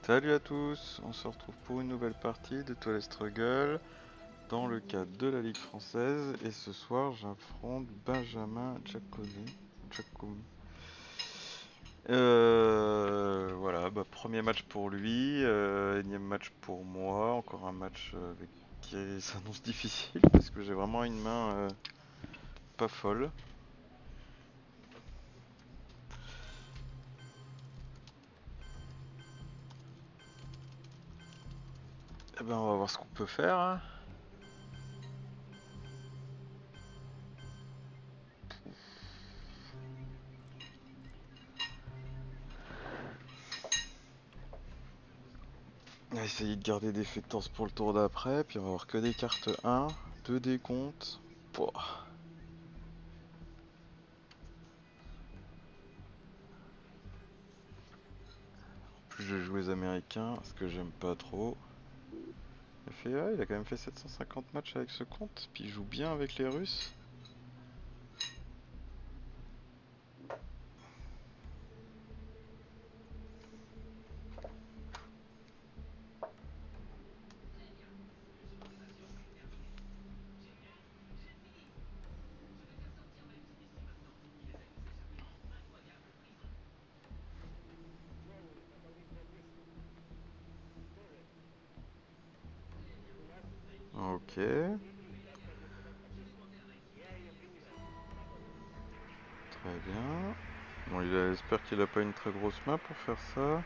Salut à tous, on se retrouve pour une nouvelle partie de Toilet Struggle dans le cadre de la Ligue française et ce soir j'affronte Benjamin Giacomi. Voilà, premier match pour lui, énième match pour moi, encore un match qui s'annonce difficile parce que j'ai vraiment une main pas folle. Eh ben on va voir ce qu'on peut faire, hein. On va essayer de garder des faitances pour le tour d'après, puis on va avoir que des cartes 1, 2 décomptes. Pouah. Plus je joue les Américains, ce que j'aime pas trop. Il a quand même fait 750 matchs avec ce compte, puis il joue bien avec les Russes. Ok. Très bien. Bon, j'espère qu'il a pas une très grosse main pour faire ça.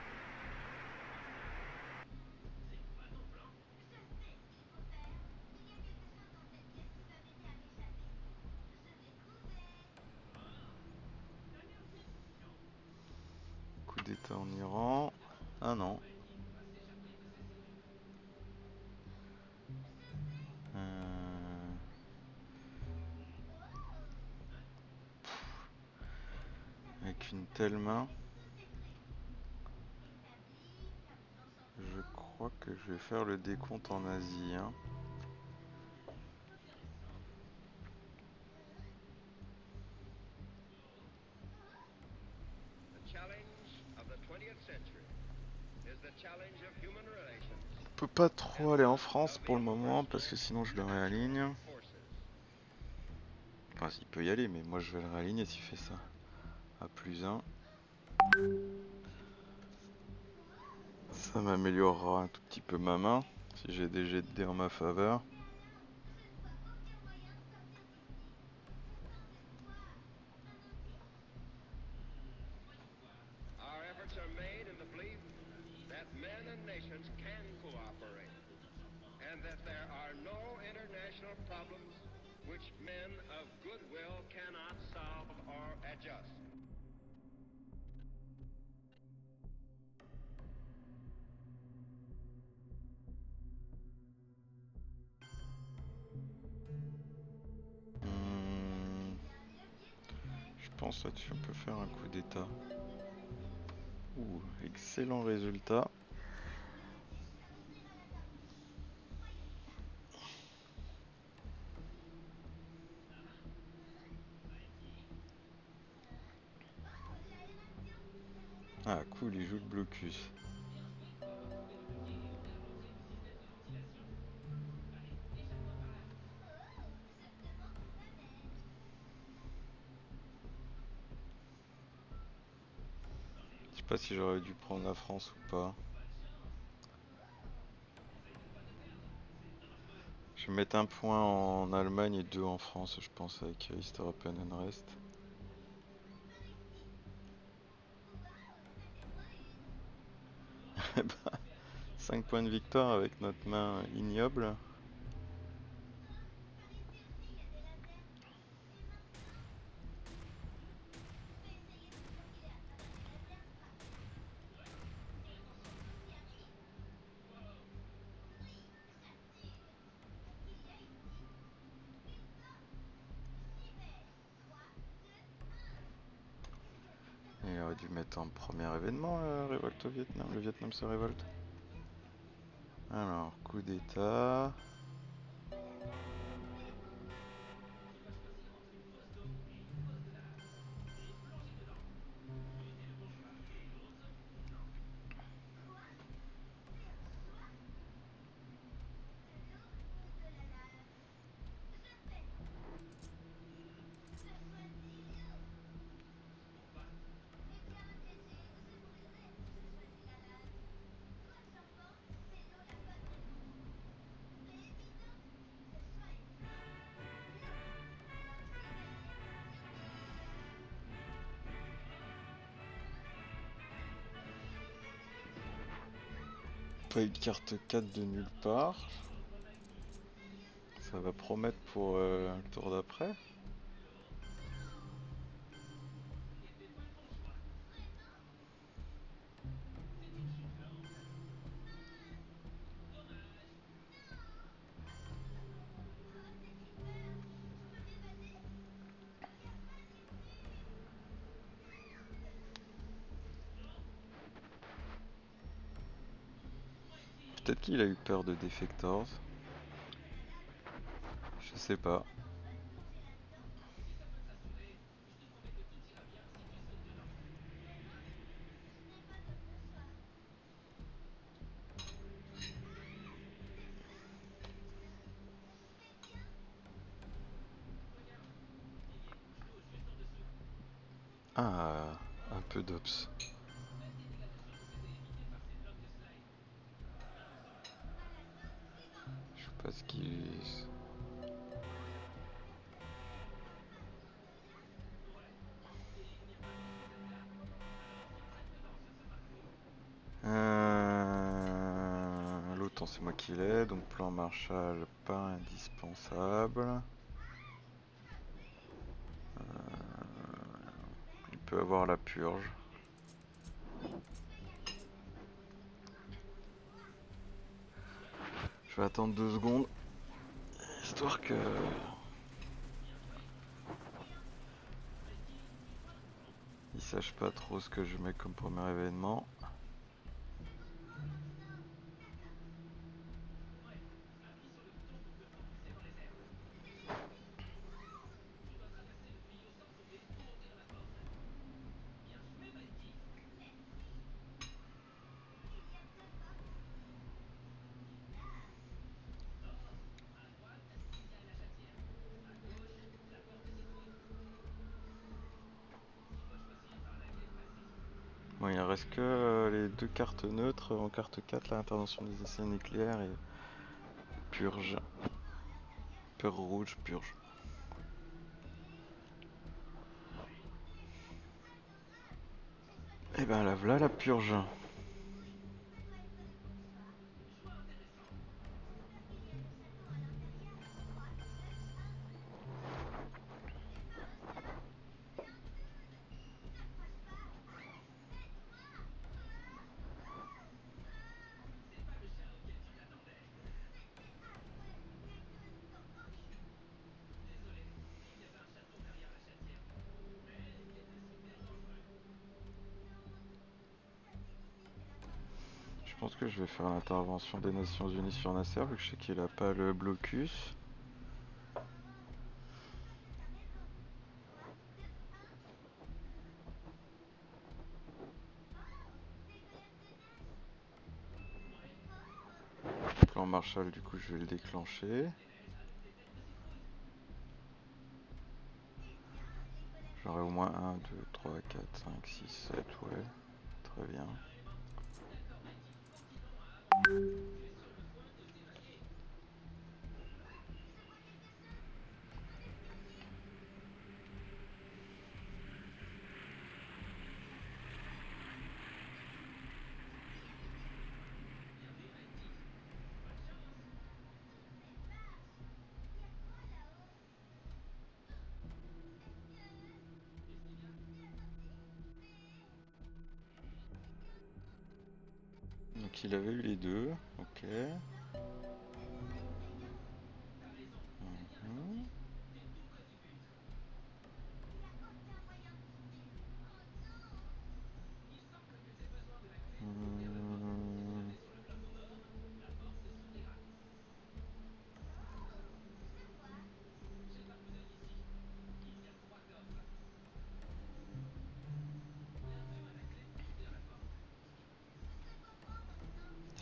Coup d'état en Iran. Ah non. Euh, Avec une telle main, je crois que je vais faire le décompte en Asie, hein. On peut pas trop aller en France pour le moment parce que sinon je le réaligne. Enfin, il peut y aller, mais moi je vais le réaligner s'il fait ça. À +1. Ça m'améliorera un tout petit peu ma main si j'ai des jets de dés en ma faveur. Hmm, je pense là-dessus on peut faire un coup d'état. Ouh, excellent résultat. Ah cool, il joue le blocus. Je sais pas si j'aurais dû prendre la France ou pas. Je vais mettre un point en Allemagne et deux en France, je pense, avec East European Unrest. 5 points de victoire avec notre main ignoble. Il aurait dû mettre en premier événement la révolte au Vietnam. Le Vietnam se révolte. Alors, coup d'état. pas eu de carte 4 de nulle part. Ça va promettre pour le tour d'après. Peut-être qu'il a eu peur de Defectors. Je sais pas. Ah, un peu d'ops. Je sais pas ce qu'il... L'autant c'est moi qui l'ai, donc plan Marshall pas indispensable. Il peut avoir la purge. Je vais attendre 2 secondes, histoire que... il sache pas trop ce que je mets comme premier événement. Bon, il reste que les 2 cartes neutres en carte 4, l'intervention des essais nucléaires et purge. Peur rouge, purge. Et ben là, voilà la purge. Je pense que je vais faire l'intervention des Nations Unies sur Nasser, vu que je sais qu'il a pas le blocus. Plan Marshall, du coup, je vais le déclencher. J'aurai au moins 1, 2, 3, 4, 5, 6, 7, ouais. Très bien. Donc il avait eu les deux, ok. Mhm. Hmm.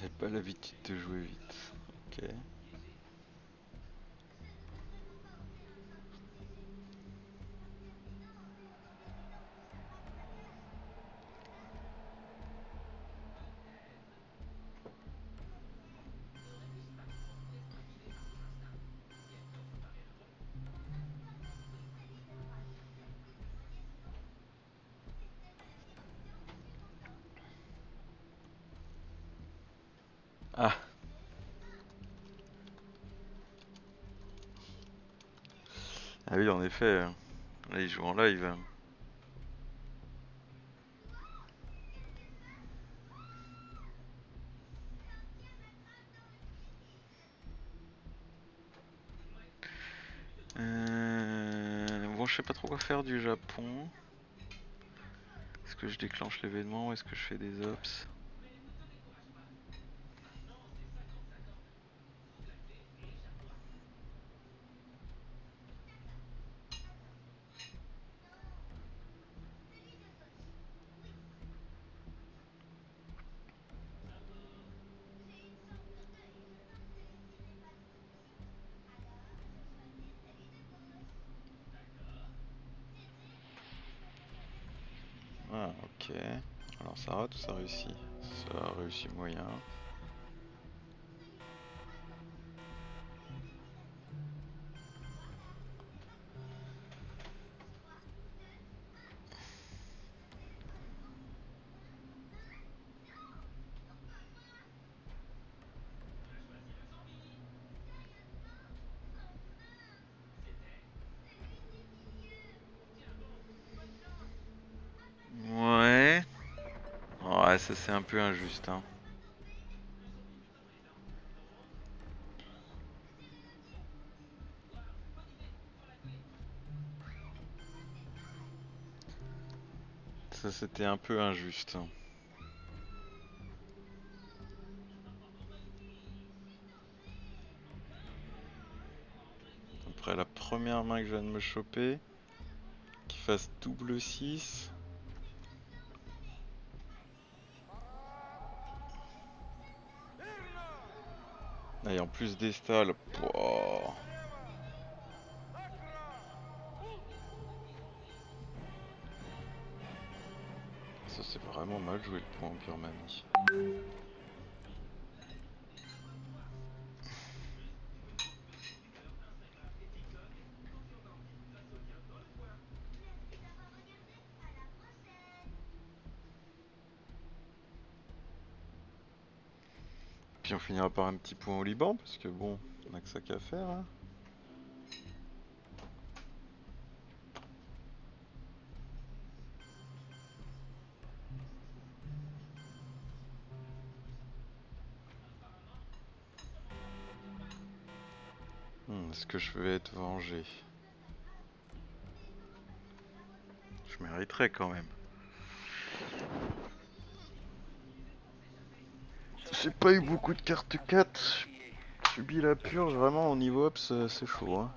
J'ai pas l'habitude de jouer vite. Ok. Ah, ah oui, en effet, là il joue en live. Bon, je sais pas trop quoi faire du Japon. Est-ce que je déclenche l'événement ou est-ce que je fais des ops? Ah, ok. Alors ça rate ou ça réussit? Ça réussit moyen. Ouais. Ouais, ça c'est un peu injuste, hein. Ça c'était un peu injuste. Après la première main que je viens de me choper, qu'il fasse double 6. Et en plus des stalles. Pouah. Ça c'est vraiment mal joué le point en Birmanie. Puis on finira par un petit point au Liban, parce que bon, on a que ça qu'à faire, hein. Est-ce que je vais être vengé? Je mériterais quand même. J'ai pas eu beaucoup de cartes 4. Subi la purge, vraiment au niveau ups, c'est chaud, hein.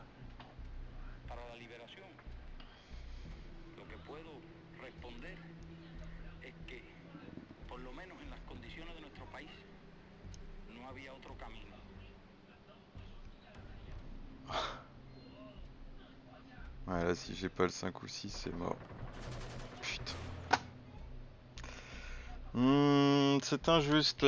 Ouais, là, si j'ai pas le 5 ou 6, c'est mort. Putain. C'est injuste.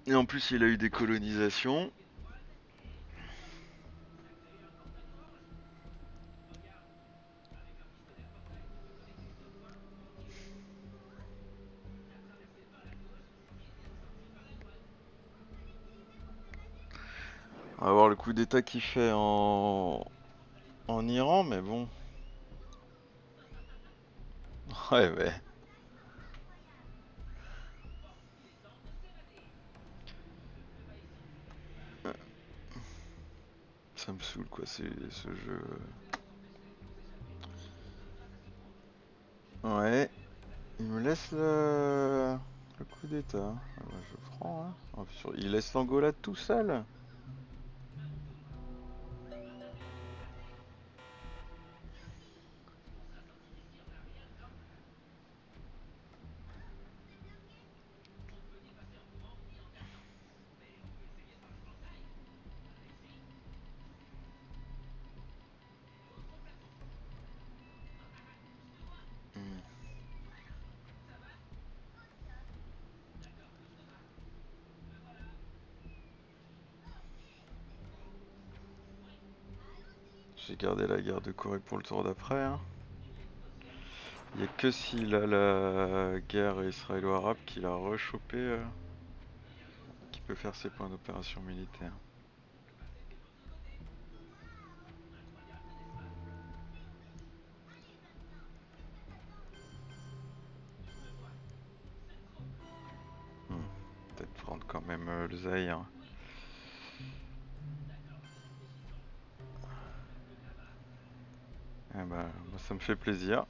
Et en plus, il a eu des colonisations. On va voir le coup d'état qu'il fait en Iran, mais bon. Ouais, ouais. Ça me saoule, quoi, ce jeu. Ouais. Il me laisse le coup d'état. Ah bah, je prends, hein. Oh, il laisse l'Angola tout seul. Hmm. J'ai gardé la guerre de Corée pour le tour d'après, hein. Il y a que s'il a la guerre israélo-arabe qu'il a rechopé, qui peut faire ses points d'opération militaire. Hmm. Peut-être prendre quand même le Zaïre. Eh ben, moi, ça me fait plaisir.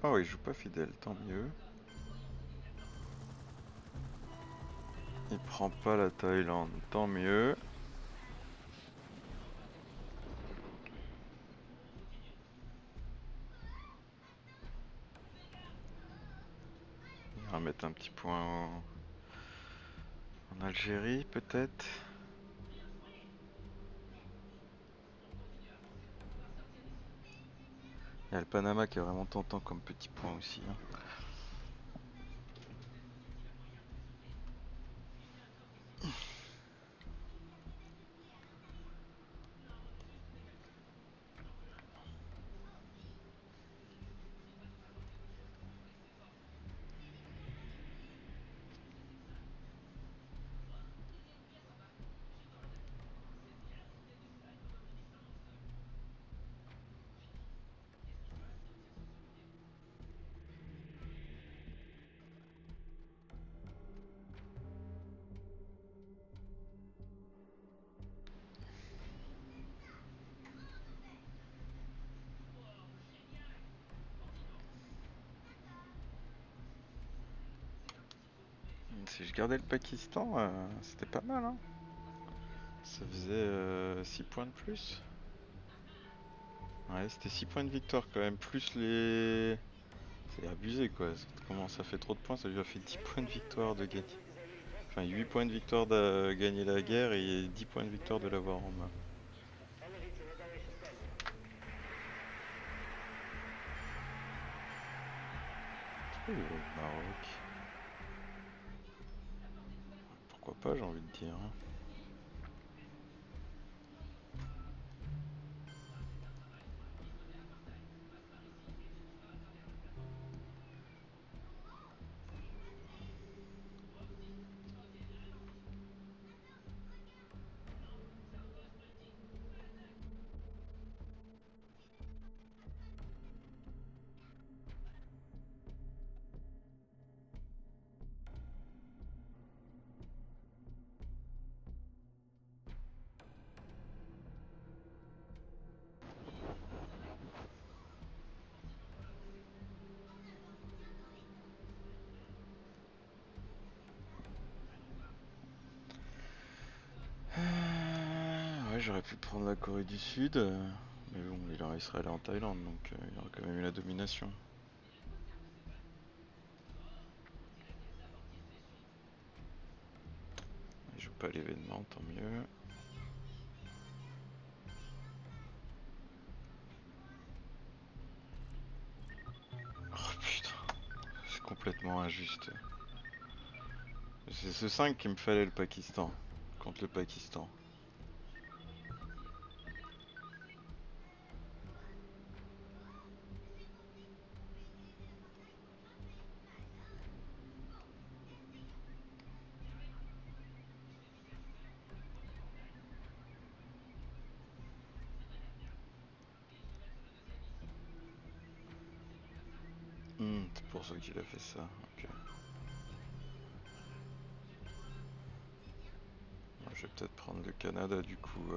Oh, il joue pas fidèle, tant mieux. Il prend pas la Thaïlande, tant mieux. Il va mettre un petit point en Algérie, peut-être. Il y a le Panama qui est vraiment tentant comme petit point aussi, hein. Si je gardais le Pakistan, c'était pas mal, hein. Ça faisait 6 points de plus. Ouais, c'était 6 points de victoire quand même, plus les... C'est abusé quoi, comment ça fait trop de points, ça lui a fait 10 points de victoire de gagner. Enfin 8 points de victoire de gagner la guerre et 10 points de victoire de l'avoir en main. Oh, le Maroc. Pourquoi pas, j'ai envie de dire, hein. Ouais, j'aurais pu prendre la Corée du Sud, mais bon, il serait allé en Thaïlande, donc il aurait quand même eu la domination. Il joue pas l'événement, tant mieux. Oh putain, c'est complètement injuste. C'est ce 5 qu'il me fallait le Pakistan, contre le Pakistan. C'est pour ça qu'il a fait ça, ok. Moi, je vais peut-être prendre le Canada du coup.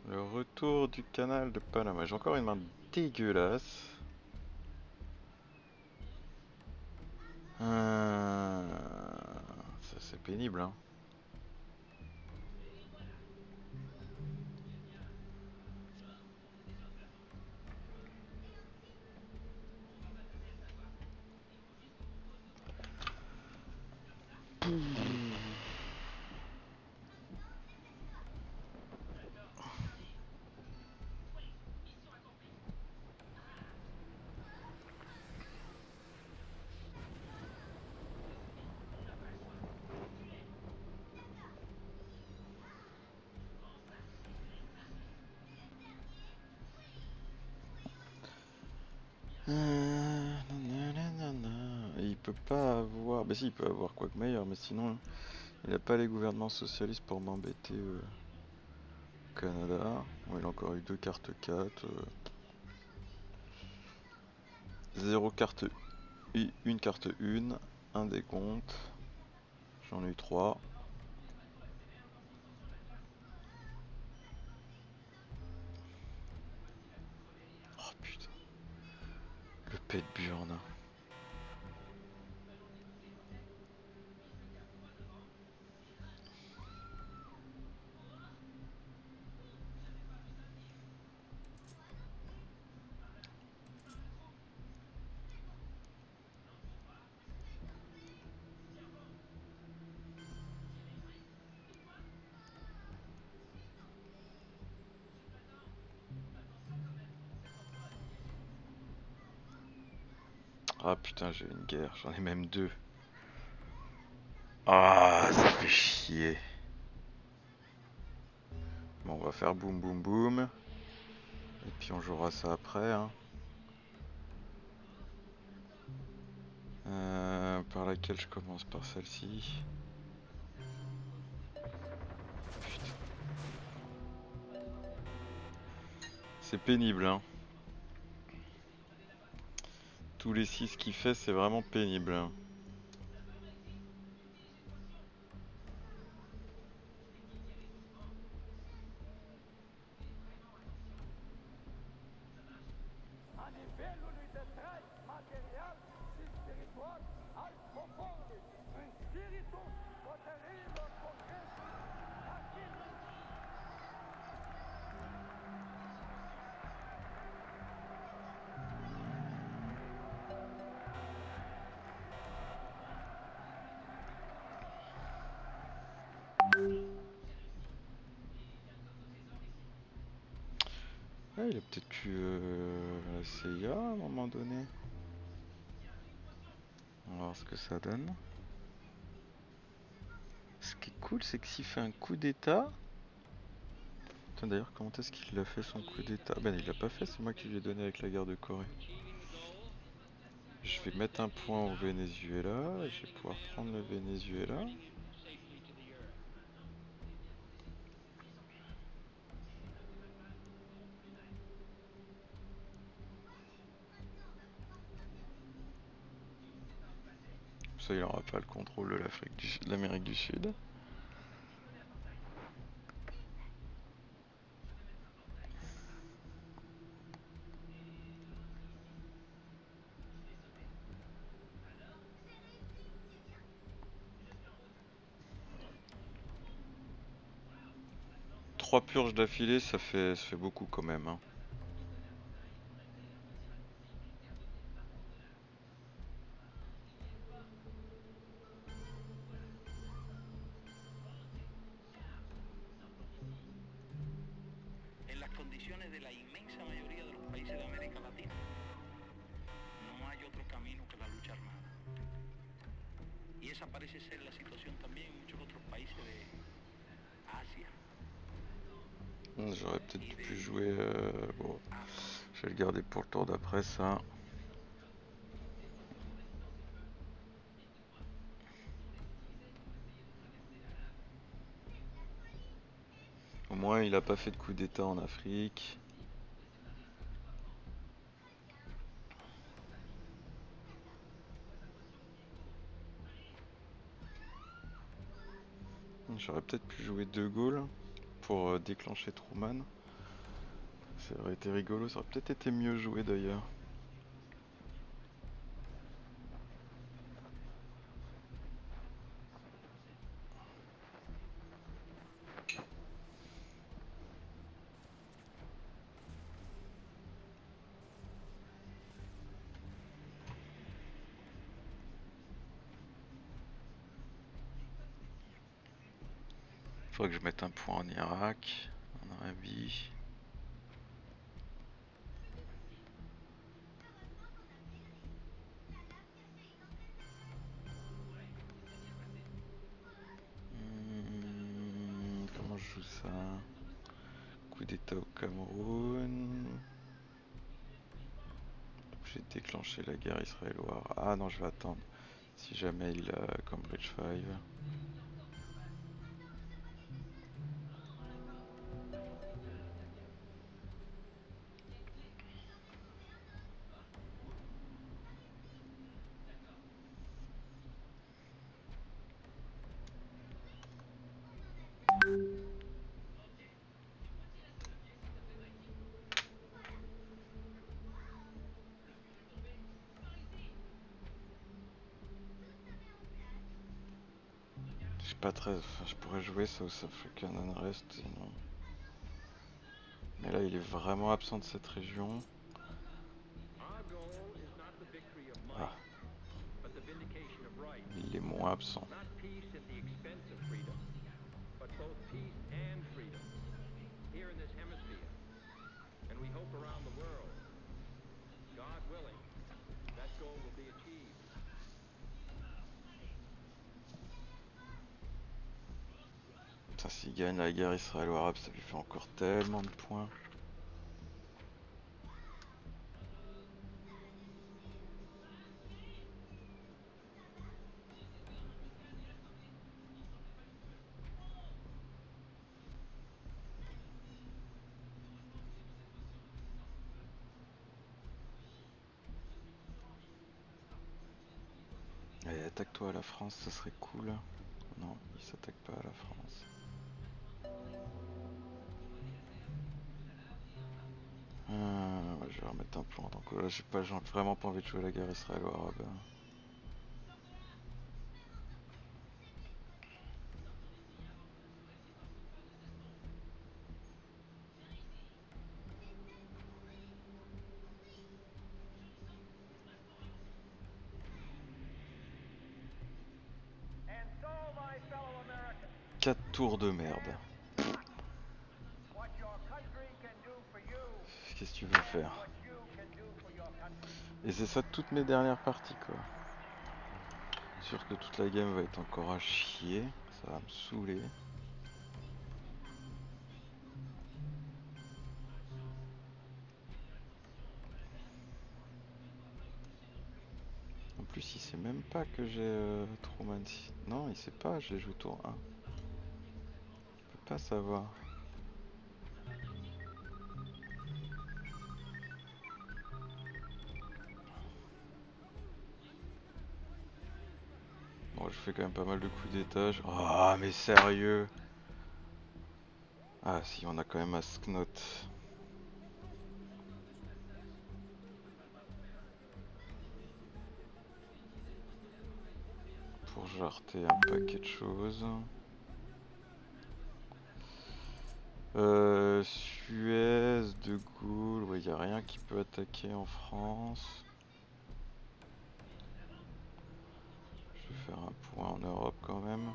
Le retour du canal de Panama. J'ai encore une main dégueulasse. Ça c'est pénible, hein. Et il peut pas avoir. Bah si, il peut avoir quoi que meilleur, mais sinon, il a pas les gouvernements socialistes pour m'embêter au Canada. Bon, il a encore eu 2 cartes 4. 0 carte une carte 1, un décompte. J'en ai eu 3. Oh putain, le pet de burne. Ah putain, j'ai une guerre, j'en ai même 2. Ah, ça fait chier. Bon, on va faire boum boum boum. Et puis on jouera ça après, hein. Par laquelle je commence? Par celle-ci. Putain. C'est pénible, hein. Tous les 6 qu'il fait, c'est vraiment pénible, hein. Ah, il a peut-être pu la CIA à un moment donné. On va voir ce que ça donne. Ce qui est cool, c'est que s'il fait un coup d'état. Attends, d'ailleurs, comment est-ce qu'il a fait son coup d'état? Ben, il l'a pas fait, c'est moi qui lui ai donné avec la guerre de Corée. Je vais mettre un point au Venezuela. Je vais pouvoir prendre le Venezuela. Ça, il n'aura pas le contrôle de de l'Amérique du Sud. Trois purges d'affilée, ça fait beaucoup quand même, hein. J'aurais peut-être pu jouer. Bon, je vais le garder pour le tour d'après ça. Au moins, il a pas fait de coup d'état en Afrique. J'aurais peut-être pu jouer De Gaulle pour déclencher Truman. Ça aurait été rigolo, ça aurait peut-être été mieux joué d'ailleurs. Faudrait que je mette un point en Irak, en Arabie. Comment je joue ça? Coup d'état au Cameroun. J'ai déclenché la guerre israélo-arabe. Ah non, je vais attendre. Si jamais il a Cambridge 5. Je suis pas très. Enfin, je pourrais jouer South African Unrest sinon. Mais là, il est vraiment absent de cette région. Ah. Il est moins absent. Putain, s'il gagne la guerre israélo-arabe, ça lui fait encore tellement de points. Allez, attaque-toi à la France, ça serait cool. Non, il s'attaque pas à la France. Ouais, je vais remettre un point. Donc là, j'ai vraiment pas envie de jouer la guerre israélo-arabe. Quatre tours de merde. Qu'est-ce que tu veux faire? Et c'est ça toutes mes dernières parties quoi. Sûr que toute la game va être encore à chier. Ça va me saouler. En plus, il sait même pas que j'ai Truman. Non, il sait pas, je l'ai joué tour 1. Il peut pas savoir. Bon, je fais quand même pas mal de coups d'étage. Ah, mais sérieux? Ah, si, on a quand même Asknot. Pour jarter un paquet de choses. Suez, De Gaulle, ouais, y a rien qui peut attaquer en France. Je vais faire un point en Europe quand même.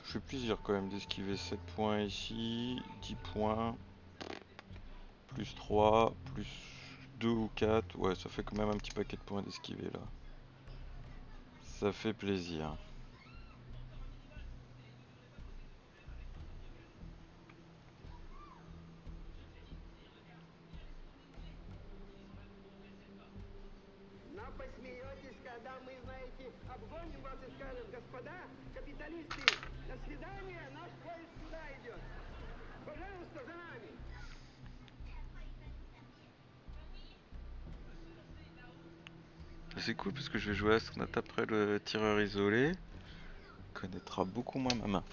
Je fais plaisir quand même d'esquiver 7 points ici, 10 points, plus 3, plus 2 ou 4, ouais ça fait quand même un petit paquet de points d'esquiver là. Ça fait plaisir. C'est cool parce que je vais jouer à Astronaut après le tireur isolé. Il connaîtra beaucoup moins ma main.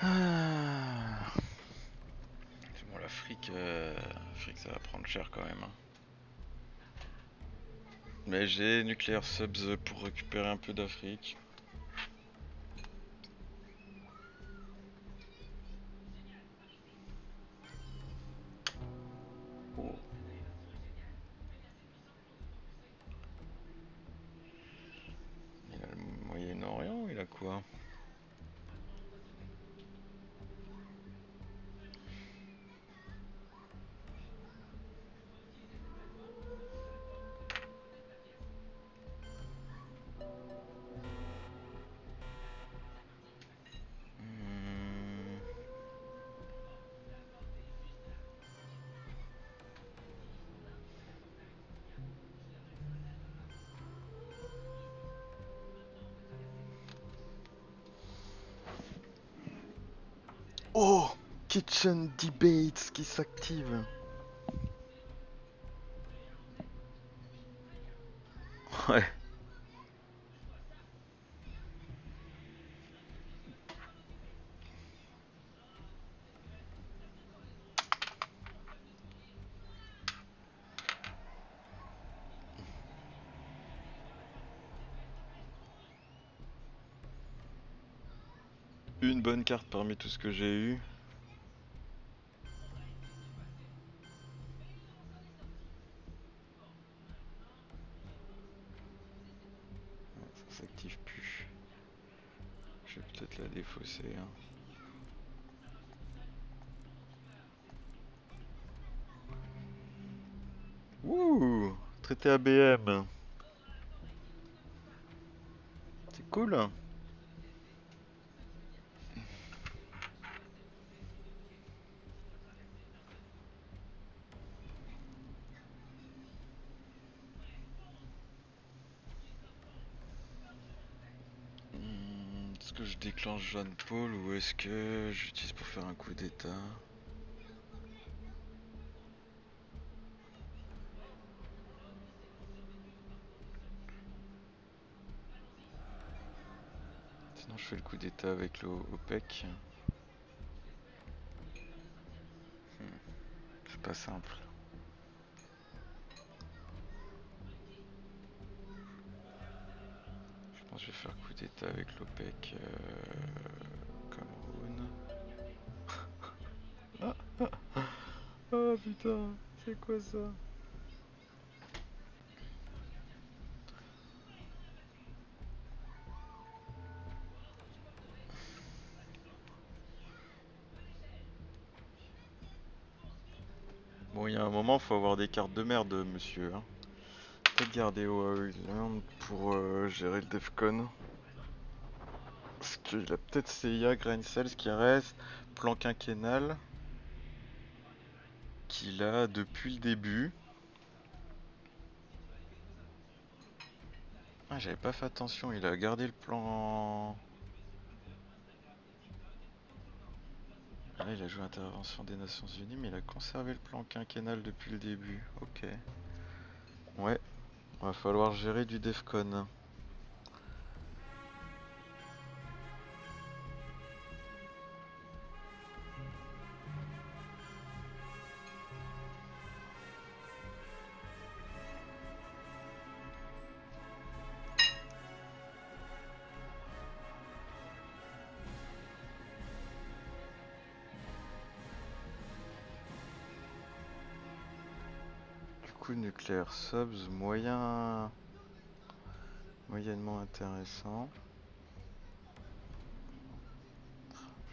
Ah. C'est bon, l'Afrique, ça va prendre cher quand même, hein. Mais j'ai Nuclear Subs pour récupérer un peu d'Afrique. Oh. Il a le Moyen-Orient, il a quoi? Hmm. Oh, Kitchen Debates qui s'active. Ouais. Une bonne carte parmi tout ce que j'ai eu. Ça s'active plus. Je vais peut-être la défausser, hein. Ouh, traité ABM. C'est cool. Est-ce que je déclenche Jeanne Paul ou est-ce que j'utilise pour faire un coup d'état? Sinon je fais le coup d'état avec le OPEC. C'est pas simple. Je pense que je vais faire coup d'état avec l'OPEC. Cameroun. Oh putain, c'est quoi ça? Bon, il y a un moment, faut avoir des cartes de merde, monsieur, hein. Peut-être garder Island pour gérer le Defcon. Parce qu'il a peut-être CIA, Grain Cells qui reste, plan quinquennal, qu'il a depuis le début. Ah, j'avais pas fait attention, il a gardé le plan. Ah, il a joué intervention des Nations Unies, mais il a conservé le plan quinquennal depuis le début. Ok. Ouais, va falloir gérer du Defcon. Du coup, nucléaire subs, moyennement intéressant.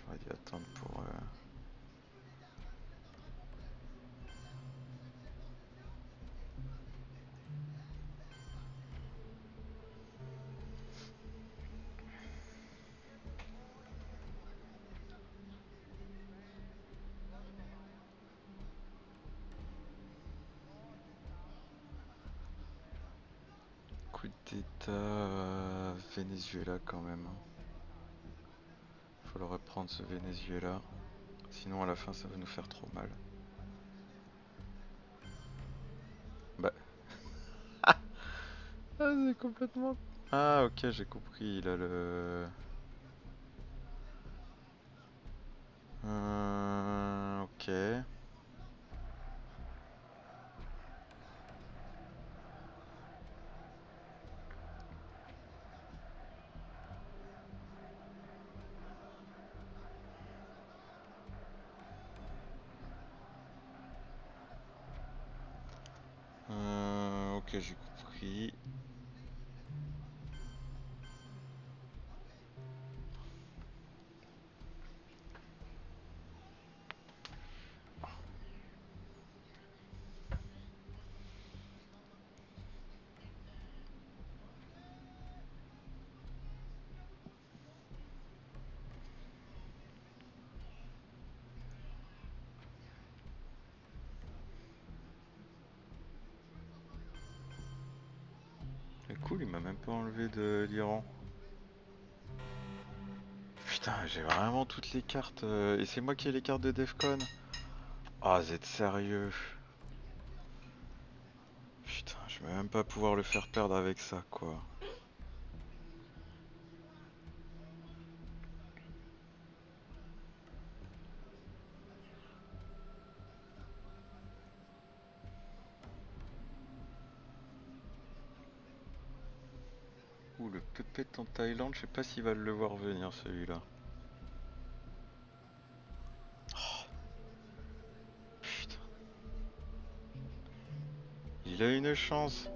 J'aurais dû attendre pour. coup d'état Venezuela quand même. Faut le reprendre ce Venezuela. Sinon à la fin ça va nous faire trop mal. Bah. Ah c'est complètement... Ah ok j'ai compris, il a le... Ok. Ok j'ai compris. C'est cool, il m'a même pas enlevé de l'Iran. Putain, j'ai vraiment toutes les cartes. Et c'est moi qui ai les cartes de Defcon. Ah, vous êtes sérieux? Putain, je vais même pas pouvoir le faire perdre avec ça, quoi. Ouh, le pépette en Thaïlande, je sais pas s'il va le voir venir celui-là. Putain, il a une chance.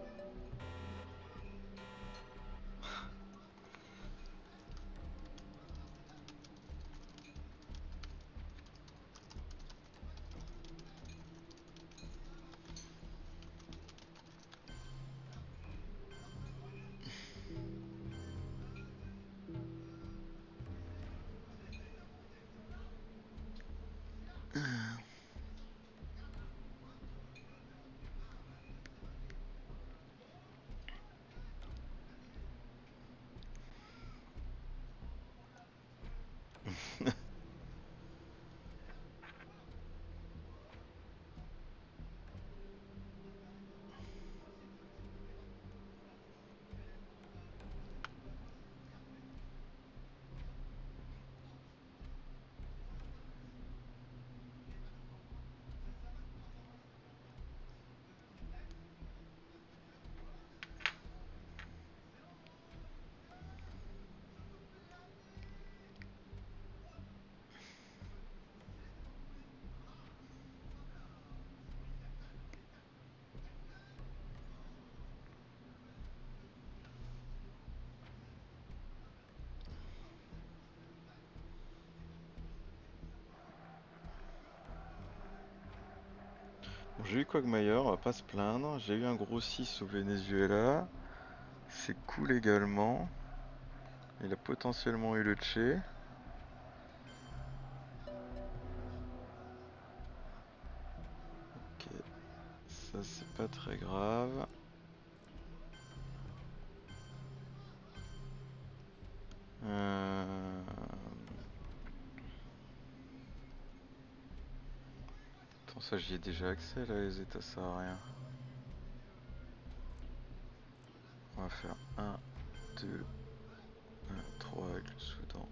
Bon, j'ai eu Quagmire, on va pas se plaindre. J'ai eu un gros 6 au Venezuela. C'est cool également. Il a potentiellement eu le Tché. Ok, ça c'est pas très grave. Euh... Attends, ça j'y ai déjà accès là, les états, ça sert à rien. On va faire 1, 2, 1, 3 avec le Soudan.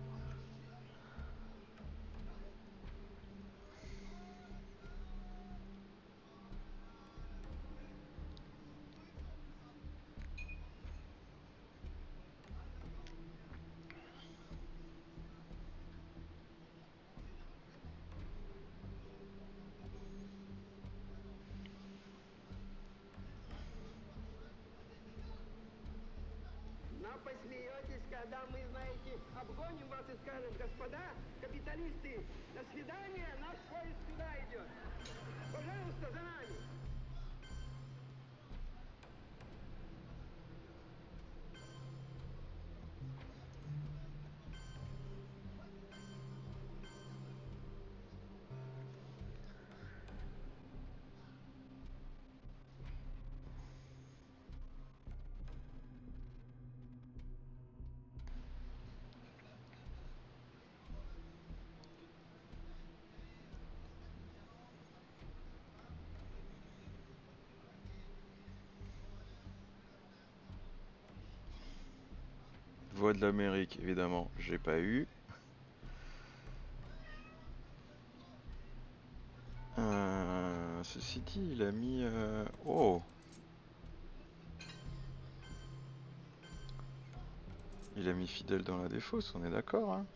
Посмеетесь, когда мы, знаете, обгоним вас и скажем: господа капиталисты, до свидания, наш поезд сюда идет. Пожалуйста, за нами. voix de l'Amérique, évidemment, j'ai pas eu. Ceci dit, il a mis... Oh! Il a mis fidèle dans la défausse, on est d'accord, hein?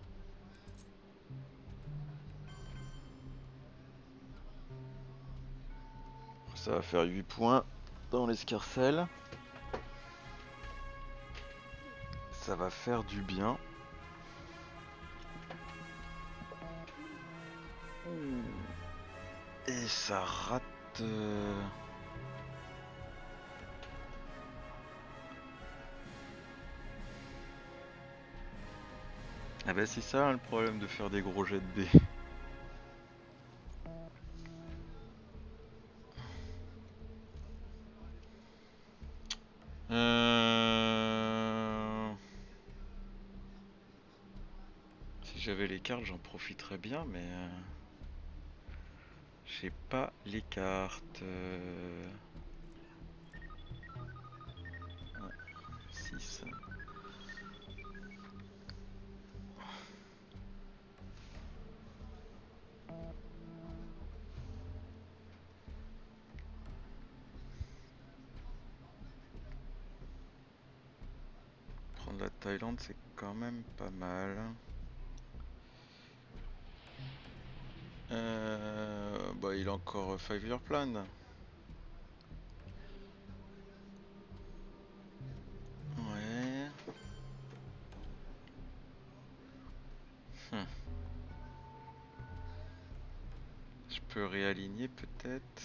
Ça va faire 8 points dans l'escarcelle. Ça va faire du bien. Et ça rate... Ah bah c'est ça, hein, le problème de faire des gros jets de dés. Si j'avais les cartes, j'en profiterais bien, mais... j'ai pas les cartes. 6. Prendre la Thaïlande, c'est quand même pas mal. Bah, il a encore 5-year plan. Ouais. Hmm. Je peux réaligner peut-être.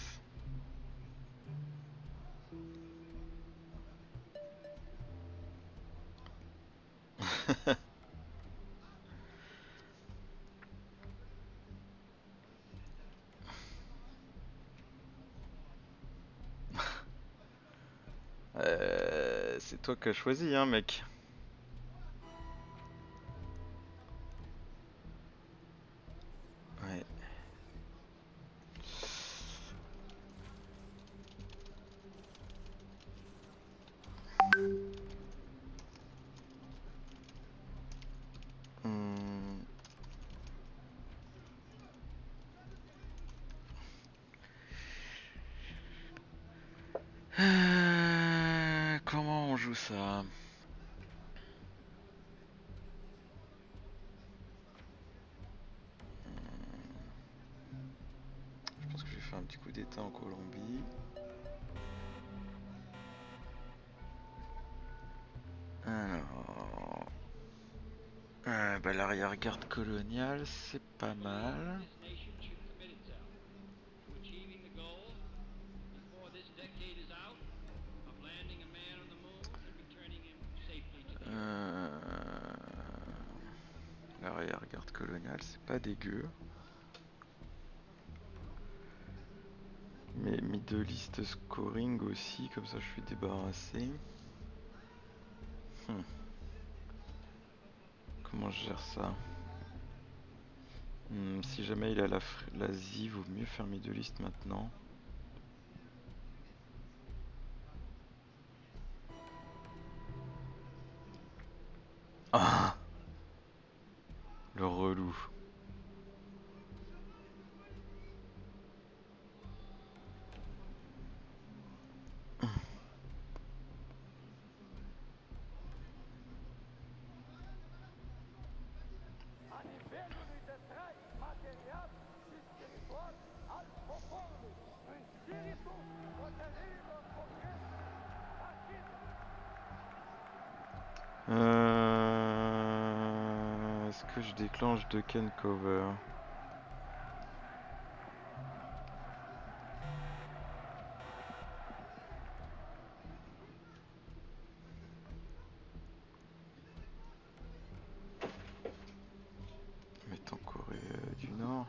C'est toi qui as choisi, hein, mec. Ouais. Hmm. Comment on joue ça? Je pense que je vais faire un petit coup d'état en Colombie. Alors... bah, l'arrière-garde coloniale, c'est pas mal. L'arrière-garde coloniale, c'est pas dégueu. Mais middle east scoring aussi, comme ça je suis débarrassé. Comment je gère ça? Si jamais il a l'Asie, vaut mieux faire middle east maintenant. Ah! Le relou. Est-ce que je déclenche de Ken Cover? Mettons Corée du Nord.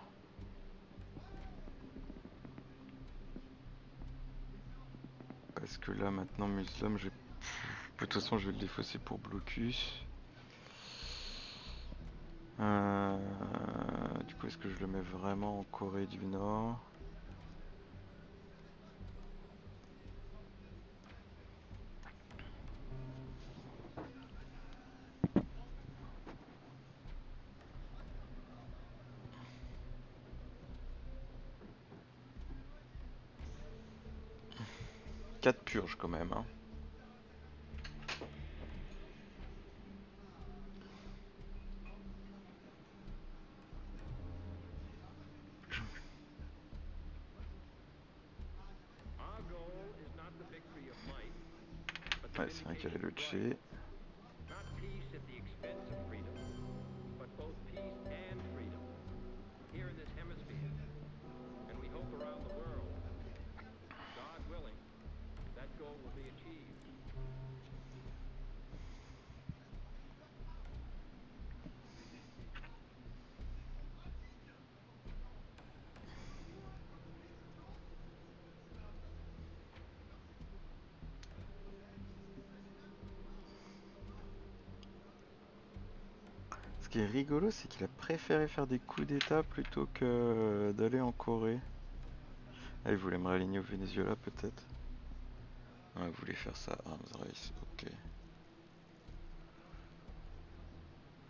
Parce que là maintenant Muslim, de toute façon je vais le défausser pour blocus. Du coup est-ce que je le mets vraiment en Corée du Nord? 4 purges quand même, hein. Our goal is not the victory of might, but the Ouais, c'est vrai qu'il y avait vindication le of Che. right. Not peace at the expense of freedom, but both peace and freedom here in this hemisphere, and we hope around the world. God willing, that goal will be achieved. Ce qui est rigolo, c'est qu'il a préféré faire des coups d'état plutôt que d'aller en Corée. Ah, il voulait me réaligner au Venezuela peut-être. Ah, il voulait faire ça, Arms Race, ok.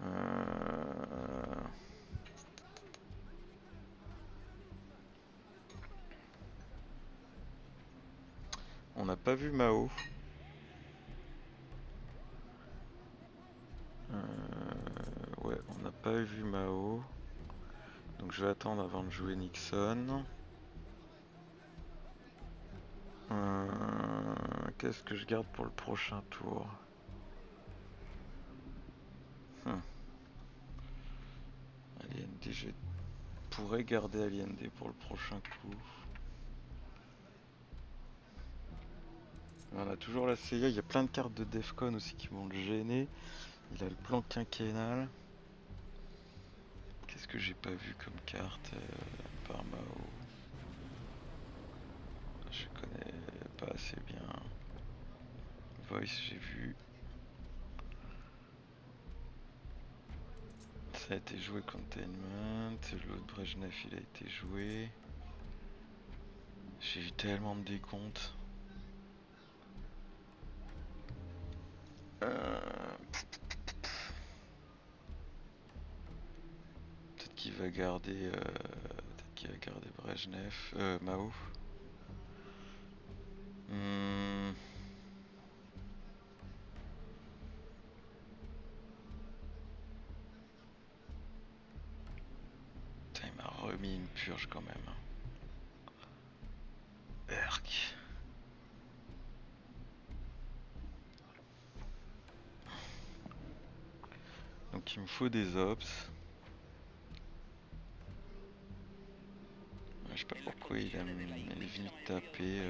Euh... On n'a pas vu Mao. Ouais, on n'a pas vu Mao. Donc je vais attendre avant de jouer Nixon. Qu'est-ce que je garde pour le prochain tour? Allende, je pourrais garder Allende pour le prochain coup. On a toujours la CIA, il y a plein de cartes de Defcon aussi qui vont le gêner. Il a le plan quinquennal. Qu'est-ce que j'ai pas vu comme carte par Mao? Je connais pas assez bien. Voice, j'ai vu. Ça a été joué Containment. L'autre Brejnev, il a été joué. J'ai vu tellement de décomptes. Peut-être qu'il va garder. Peut-être qu'il va garder Brejnev. Mao. Putain, il m'a remis une purge quand même. Erk. Donc il me faut des ops. Je sais pas pourquoi il est venu taper.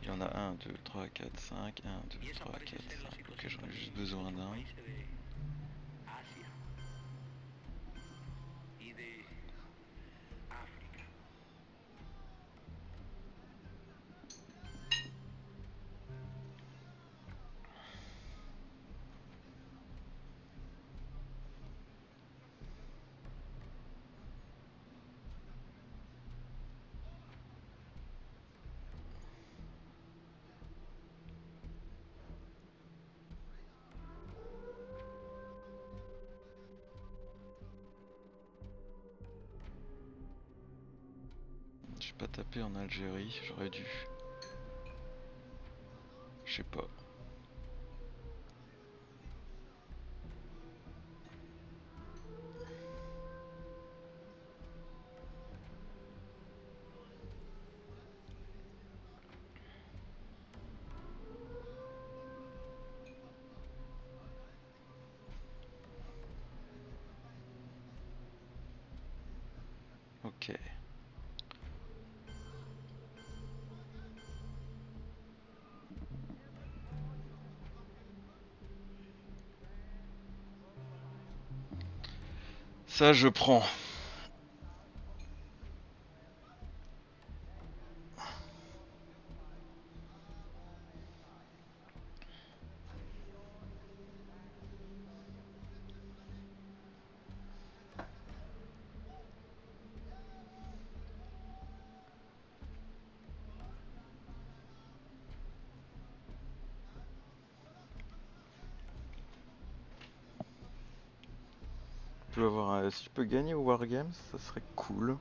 Il y en a 1, 2, 3, 4, 5. 1, 2, 3, 4, 5. Ok, j'en ai juste besoin d'un. J'ai pas tapé en Algérie, j'aurais dû. Je sais pas. Ok. Ça, je prends. Si je peux gagner au Wargames, ça serait cool.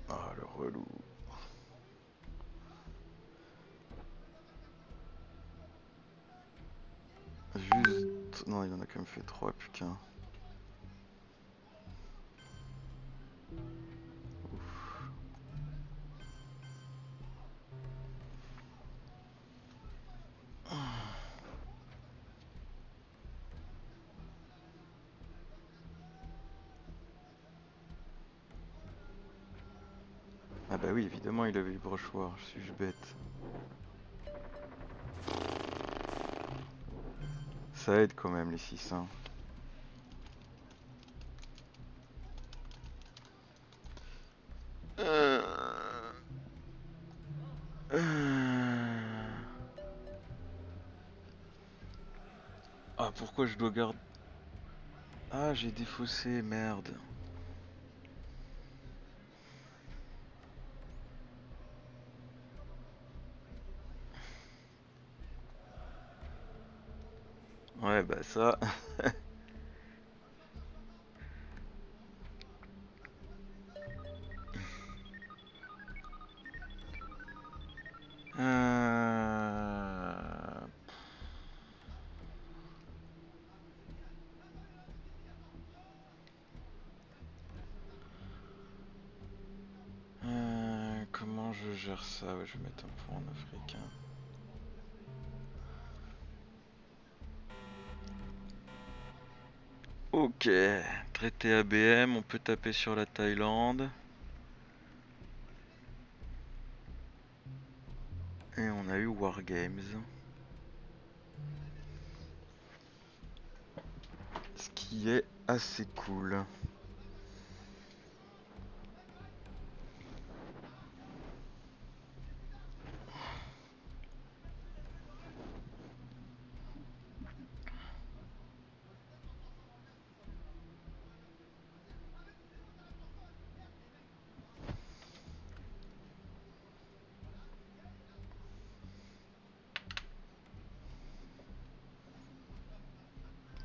Ah, le relou. Juste... Non, il en a quand même fait 3, plus qu'un. Ah bah oui, évidemment, il avait eu brochoir. Suis-je bête? Ça aide quand même, les 6, hein. Euh... euh, Ah, pourquoi je dois garder... Ah, j'ai défaussé, merde. Ouais, bah ça... Euh... Comment je gère ça? Ouais, je vais mettre un point en africain. Ok, traité ABM, on peut taper sur la Thaïlande. Et on a eu Wargames. Ce qui est assez cool.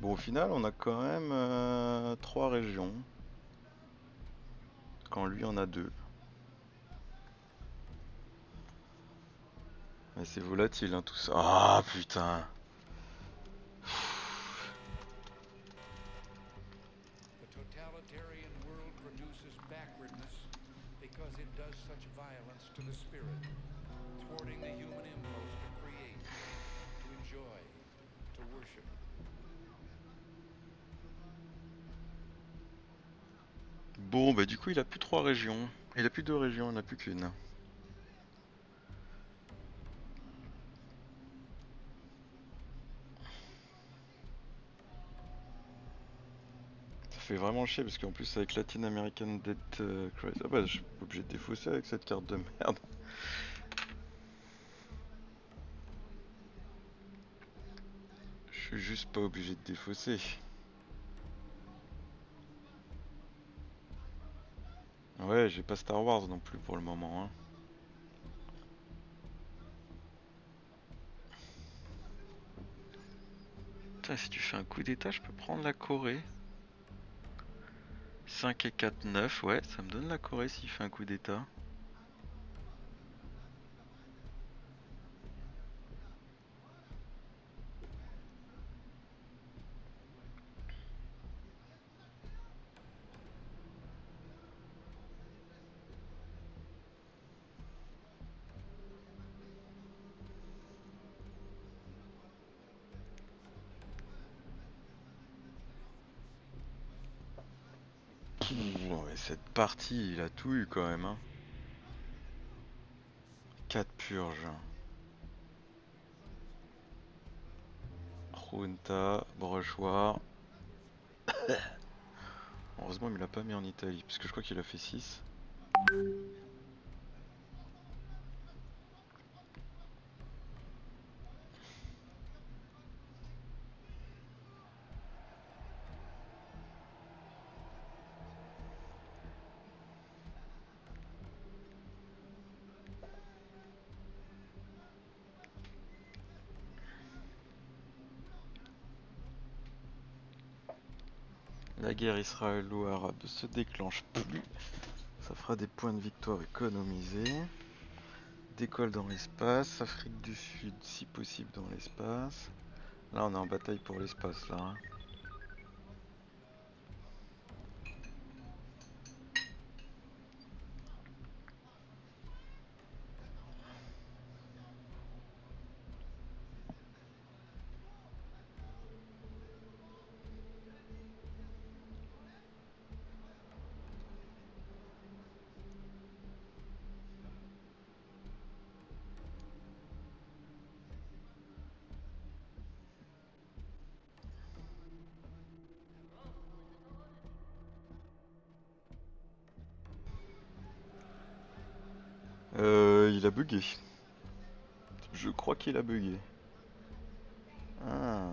Bon, au final, on a quand même 3 régions. Quand lui en a 2. Mais c'est volatile, hein, tout ça. Ah, putain. The totalitarian world produces backwardness because it does such violence to the spirit, thwarting the human impulse to create, to enjoy, to worship. Bon, bah du coup, il a plus 3 régions. Il a plus 2 régions, il en a plus qu'une. Ça fait vraiment chier parce qu'en plus avec Latin American Dead Crisis... Ah bah je suis obligé de défausser avec cette carte de merde. Je suis juste pas obligé de défausser. Ouais, j'ai pas Star Wars non plus pour le moment, hein. Putain, si tu fais un coup d'état, je peux prendre la Corée. 5 et 4, 9, ouais, ça me donne la Corée s'il fait un coup d'état. Oh, mais cette partie, il a tout eu quand même, hein. 4 purges. Junta, Brochoir. Heureusement, il me l'a pas mis en Italie, parce que je crois qu'il a fait 6. La guerre israélo-arabe se déclenche plus. Ça fera des points de victoire économisés. Décolle dans l'espace. Afrique du Sud, si possible, dans l'espace. Là, on est en bataille pour l'espace, là. Hein. Il a bugué. Je crois qu'il a bugué. Ah.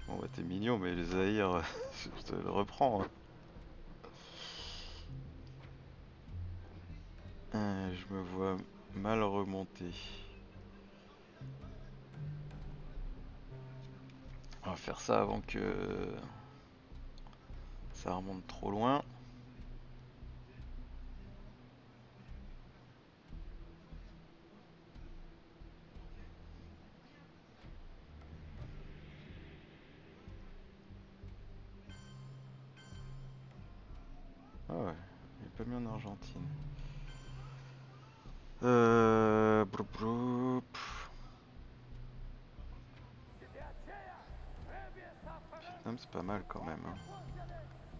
Bon bah t'es mignon, mais les Zaïre, je te le reprends. Hein. Je me vois mal remonter. On va faire ça avant que ça remonte trop loin. Ah ouais, il est pas mis en Argentine. Broup, broup. Vietnam c'est pas mal quand même. Hein.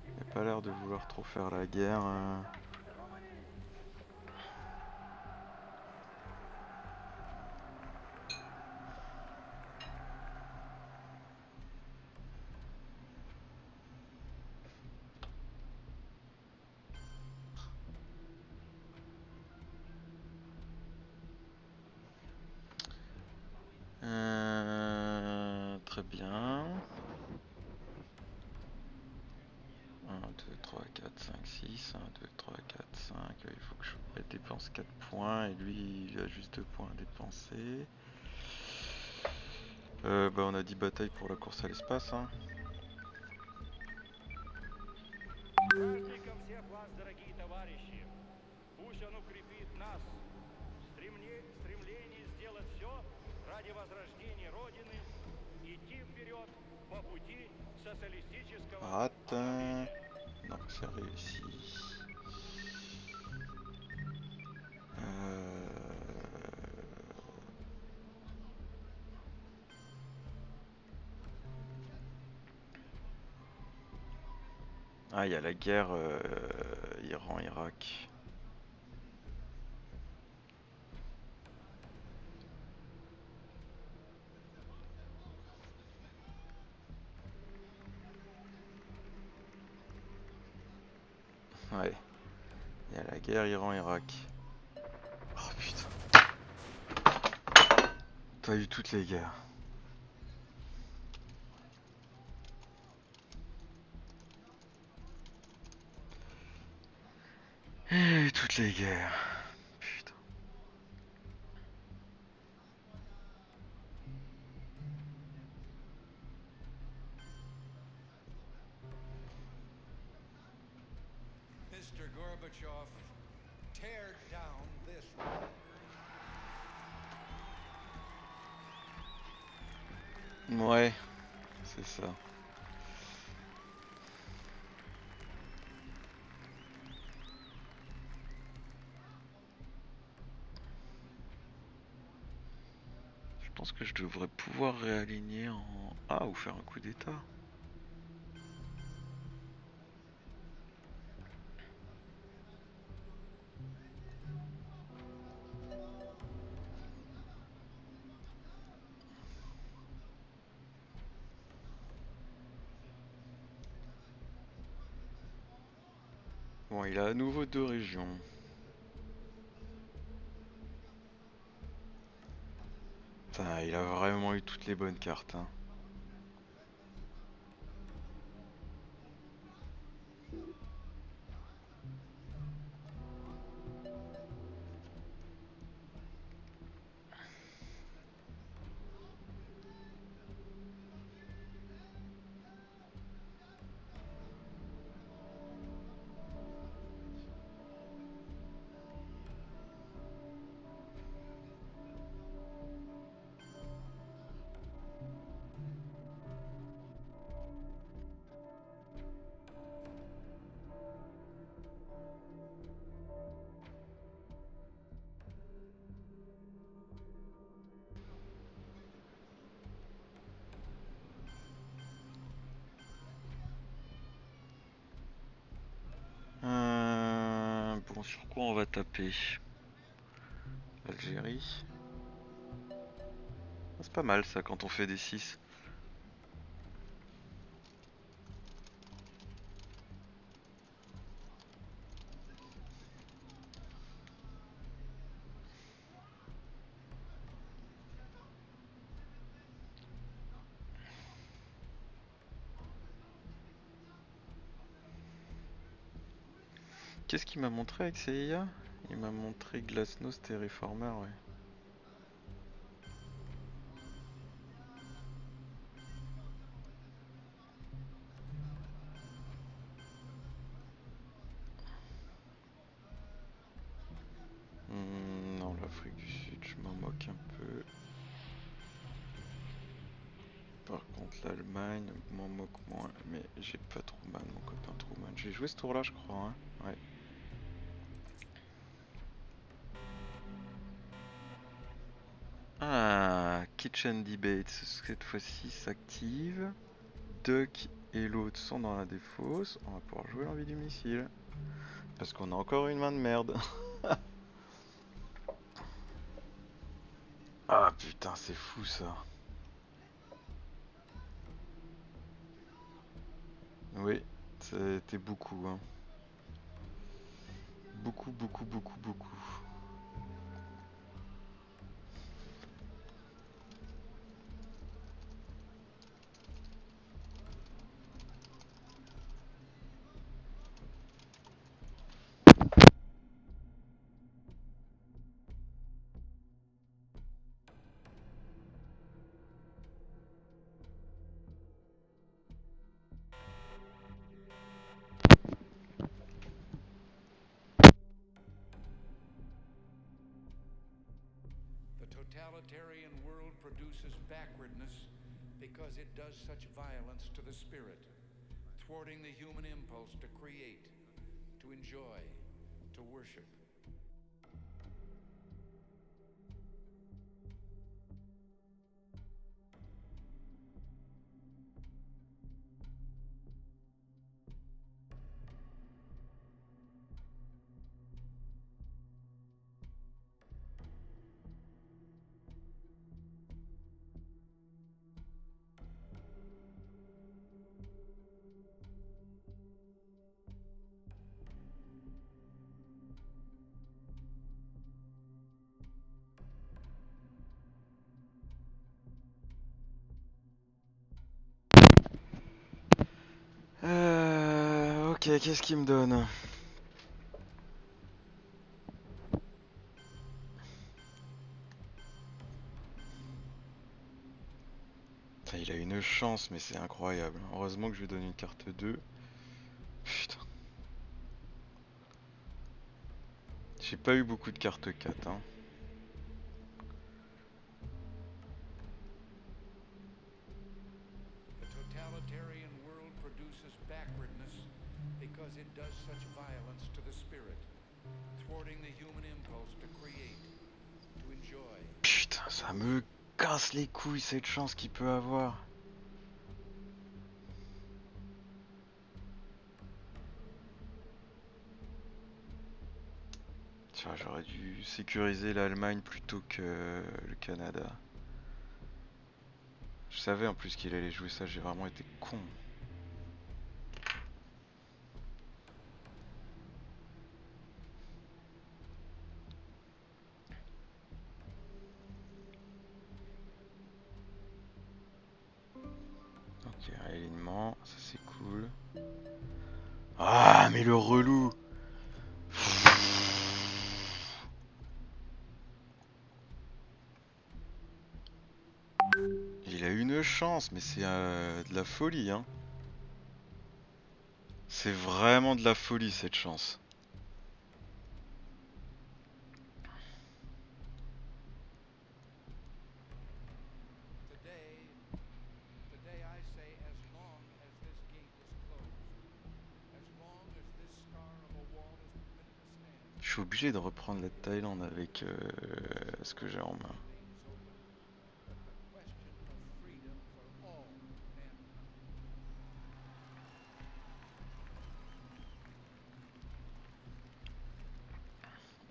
Il a pas l'air de vouloir trop faire la guerre. Très bien. 1, 2, 3, 4, 5, 6. 1, 2, 3, 4, 5. Il faut que je dépense 4 points et lui il a juste 2 points à dépenser. Bah on a dit bataille pour la course à l'espace. Hein. Праздником всех вас, дорогие товарищи! Пусть он укрепит нас в стремлении сделать все ради возрождения Родины, идти вперед по пути социалистического Rate. обновления. Non, c'est réussi. Ah, il y a la guerre Iran-Irak. Ouais, il y a la guerre Iran-Irak. Oh putain, t'as eu toutes les guerres. Et toutes les guerres. Putain. Mr. Gorbachev, tear down this wall. Ouais, c'est ça. Je pense que je devrais pouvoir réaligner en A ou faire un coup d'état. Bon, il a à nouveau 2 régions. Putain, il a vraiment eu toutes les bonnes cartes. Hein. Bon, sur quoi on va taper? Algérie. Ah, c'est pas mal ça quand on fait des 6. Qu'est-ce qu'il m'a montré avec CIA? Il m'a montré Glasnost et Reformer, ouais. Non, l'Afrique du Sud, je m'en moque un peu. Par contre, l'Allemagne m'en moque moins, mais j'ai pas Truman, mon copain Truman. J'ai joué ce tour-là, je crois, hein. Ouais. Ah, Kitchen Debate, cette fois-ci s'active. Duck et l'autre sont dans la défausse. On va pouvoir jouer l'envie du missile. Parce qu'on a encore une main de merde. Ah putain, c'est fou ça. Oui, c'était beaucoup, hein. Beaucoup, beaucoup, beaucoup, beaucoup. The totalitarian world produces backwardness because it does such violence to the spirit, thwarting the human impulse to create, to enjoy, to worship. Ok, qu'est-ce qu'il me donne? Putain, il a une chance, mais c'est incroyable. Heureusement que je lui donne une carte 2. Putain. J'ai pas eu beaucoup de cartes 4, hein. The totalitarian world produces backwardness because it does such violence to the spirit, thwarting the human impulse to create, to enjoy. Putain, ça me casse les couilles cette chance qu'il peut avoir. Tiens, j'aurais dû sécuriser l'Allemagne plutôt que le Canada. Je savais en plus qu'il allait jouer ça, j'ai vraiment été con. Ok, réalignement, ça c'est cool. Ah, mais le relou! Il a une chance, mais c'est de la folie, hein. C'est vraiment de la folie cette chance. Today I say, as long as this gate is closed, as long as this scar of a wall is permitted to stand, Je suis obligé de reprendre la Thaïlande avec ce que j'ai en main. remains open. The question of freedom for all mankind.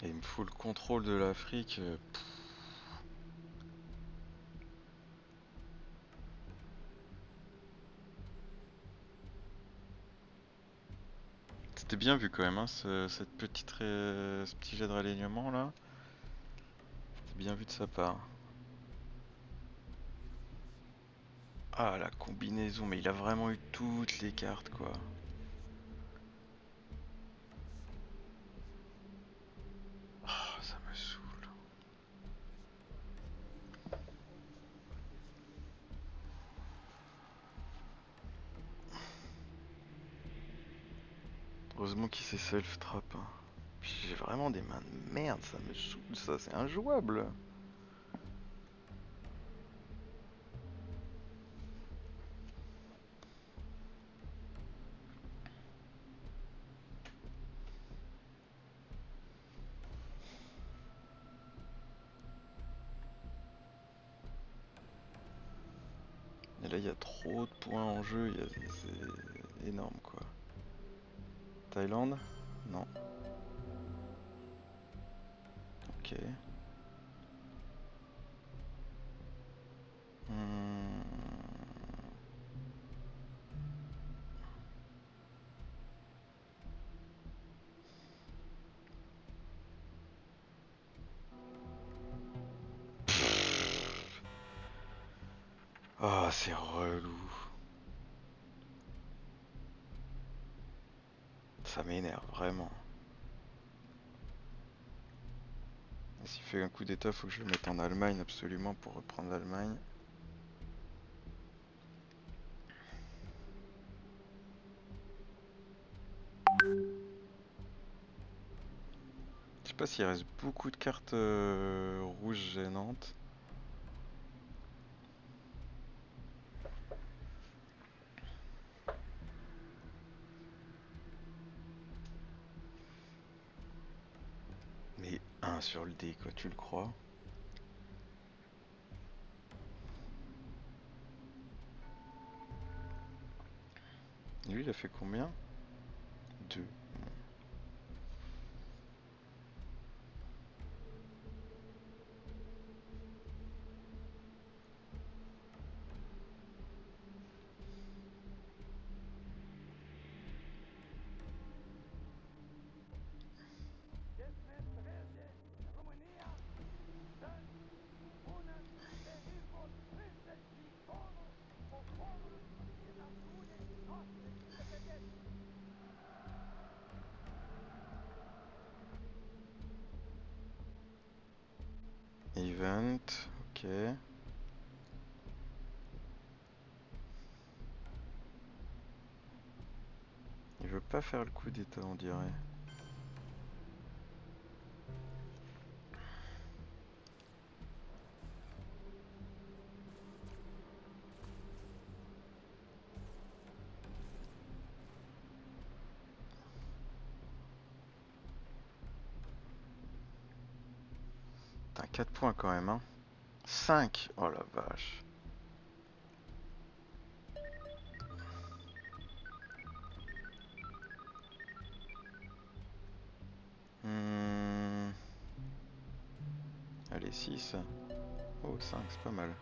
Et il me faut le contrôle de l'Afrique. C'était bien vu quand même, hein, ce petit jet de ralignement là. C'était bien vu de sa part. Ah, la combinaison, mais il a vraiment eu toutes les cartes quoi. Oh, ça me saoule. Heureusement qu'il s'est self-trap. Hein. Puis j'ai vraiment des mains de merde, ça me saoule ça, c'est injouable. Et là, il y a trop de points en jeu, c'est énorme quoi. Thaïlande? Non. Ok. Hmm. Ah, c'est relou. Ça m'énerve vraiment. Et s'il fait un coup d'état, faut que je le mette en Allemagne absolument pour reprendre l'Allemagne. Je sais pas s'il reste beaucoup de cartes rouges gênantes. Mais 1 sur le dé, quoi, tu le crois? Lui, il a fait combien? 2. Event, ok. Il veut pas faire le coup d'état, on dirait. T'as 4 points quand même, hein. 5. Oh la vache. Hmm. Allez, 6. Oh, 5, c'est pas mal.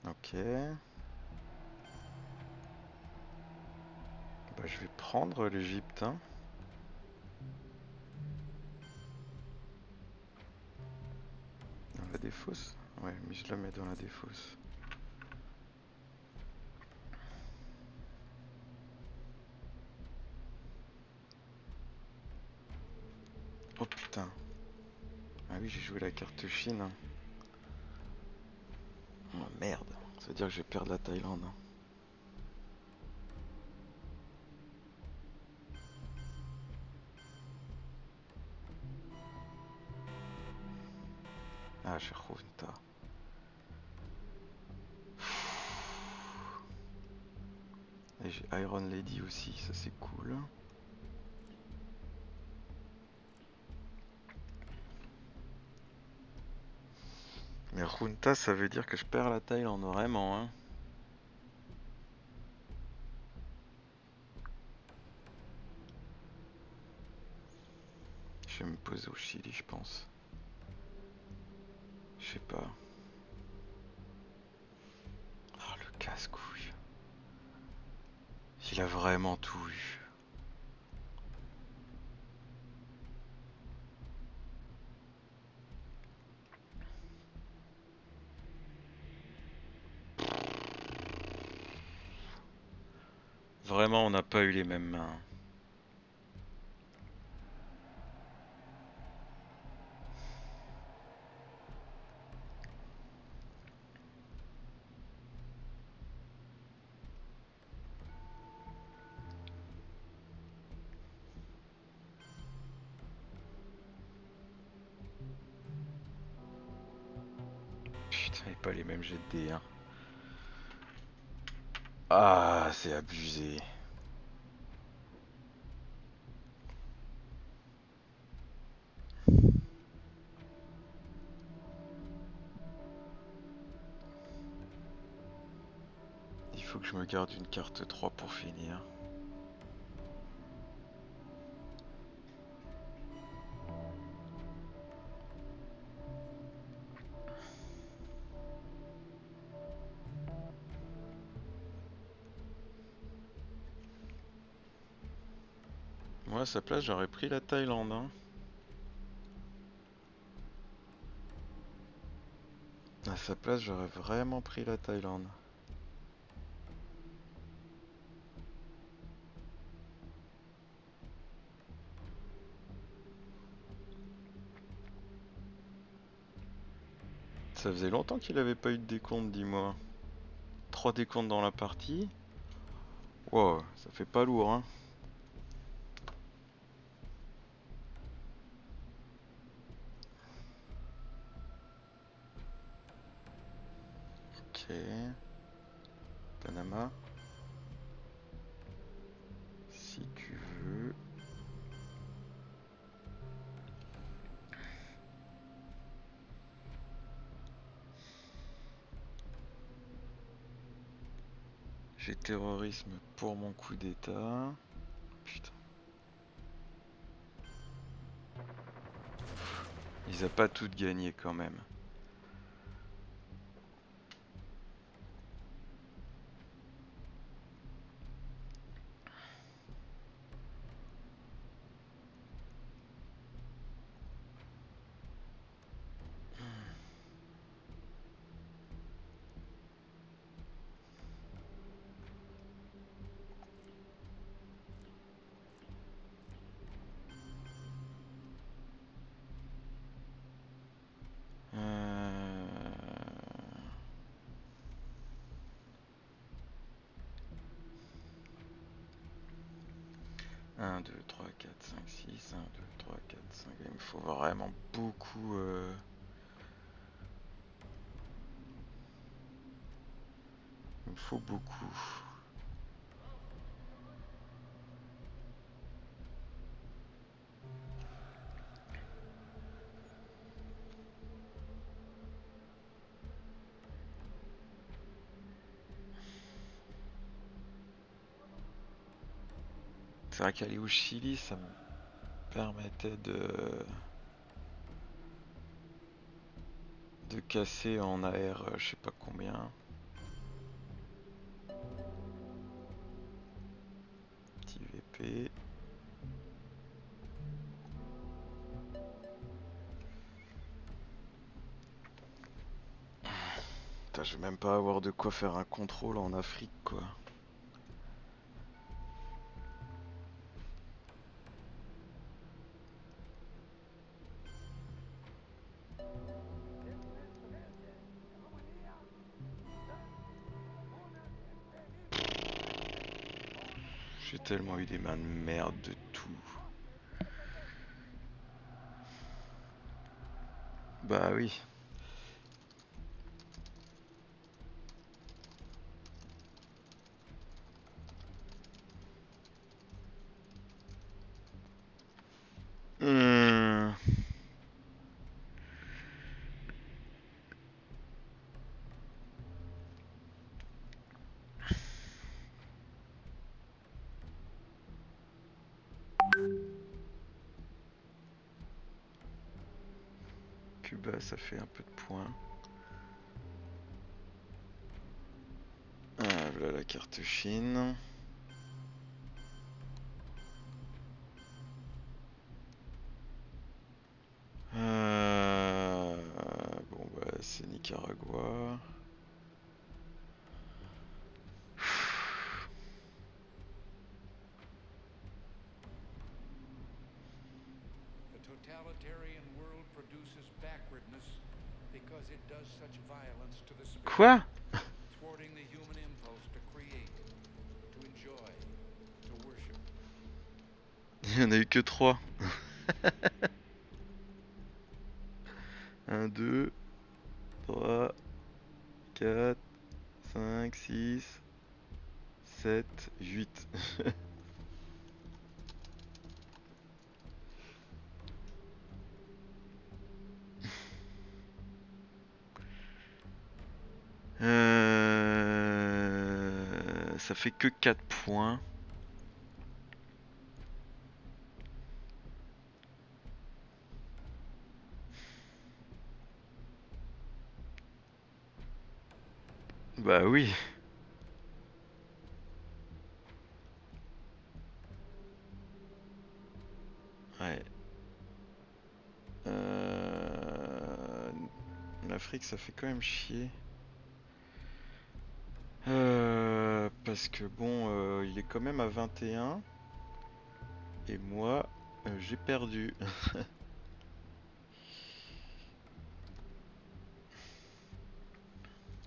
Ok. Bah, je vais prendre l'Égypte, hein. Dans la défausse? Ouais, mais je la mets dans la défausse. Oh putain. Ah oui, j'ai joué la carte Chine. Hein. Oh merde. Ça veut dire que je vais perdre la Thaïlande. Hein. Ah, j'ai Khunta. Et j'ai Iron Lady aussi, ça c'est cool. Mais Junta, ça veut dire que je perds la Thaïlande, vraiment, hein. Je vais me poser au Chili, je pense. Je sais pas. Oh, le casse-couille. Il a vraiment tout eu. Vraiment, on n'a pas eu les mêmes mains. Putain, et pas les mêmes jets de dés, hein. Ah, c'est abusé. Il faut que je me garde une carte 3 pour finir. Moi, à sa place, j'aurais pris la Thaïlande, hein. À sa place, j'aurais vraiment pris la Thaïlande. Ça faisait longtemps qu'il avait pas eu de décompte, dis-moi. 3 décomptes dans la partie. Wow, ça fait pas lourd, hein. Ok. Panama. Si tu veux. J'ai terrorisme pour mon coup d'état. Putain. Il a pas toutes gagné quand même. Euh... 1, 2, 3, 4, 5, 6, 1, 2, 3, 4, 5. Il me faut vraiment beaucoup. Il me faut beaucoup. C'est vrai qu'aller au Chili, ça me permettait de casser en AR, je sais pas combien. Petit VP. Putain, je vais même pas avoir de quoi faire un contrôle en Afrique, quoi. J'ai tellement eu des mains de merde de tout. Bah oui. bas, ça fait un peu de points. Ah, voilà la carte Chine. Bon bah c'est Nicaragua. The totalitarian world produces backwardness because it does such violence to the spirit, Quoi? thwarting the human impulse to create, to enjoy, to worship. Il y en a eu que 3. 1, 2, 3, 4, 5, 6, 7, 8. Ça fait que 4 points. Bah oui. Ouais. L'Afrique, ça fait quand même chier. Parce que bon, il est quand même à 21. Et moi, j'ai perdu.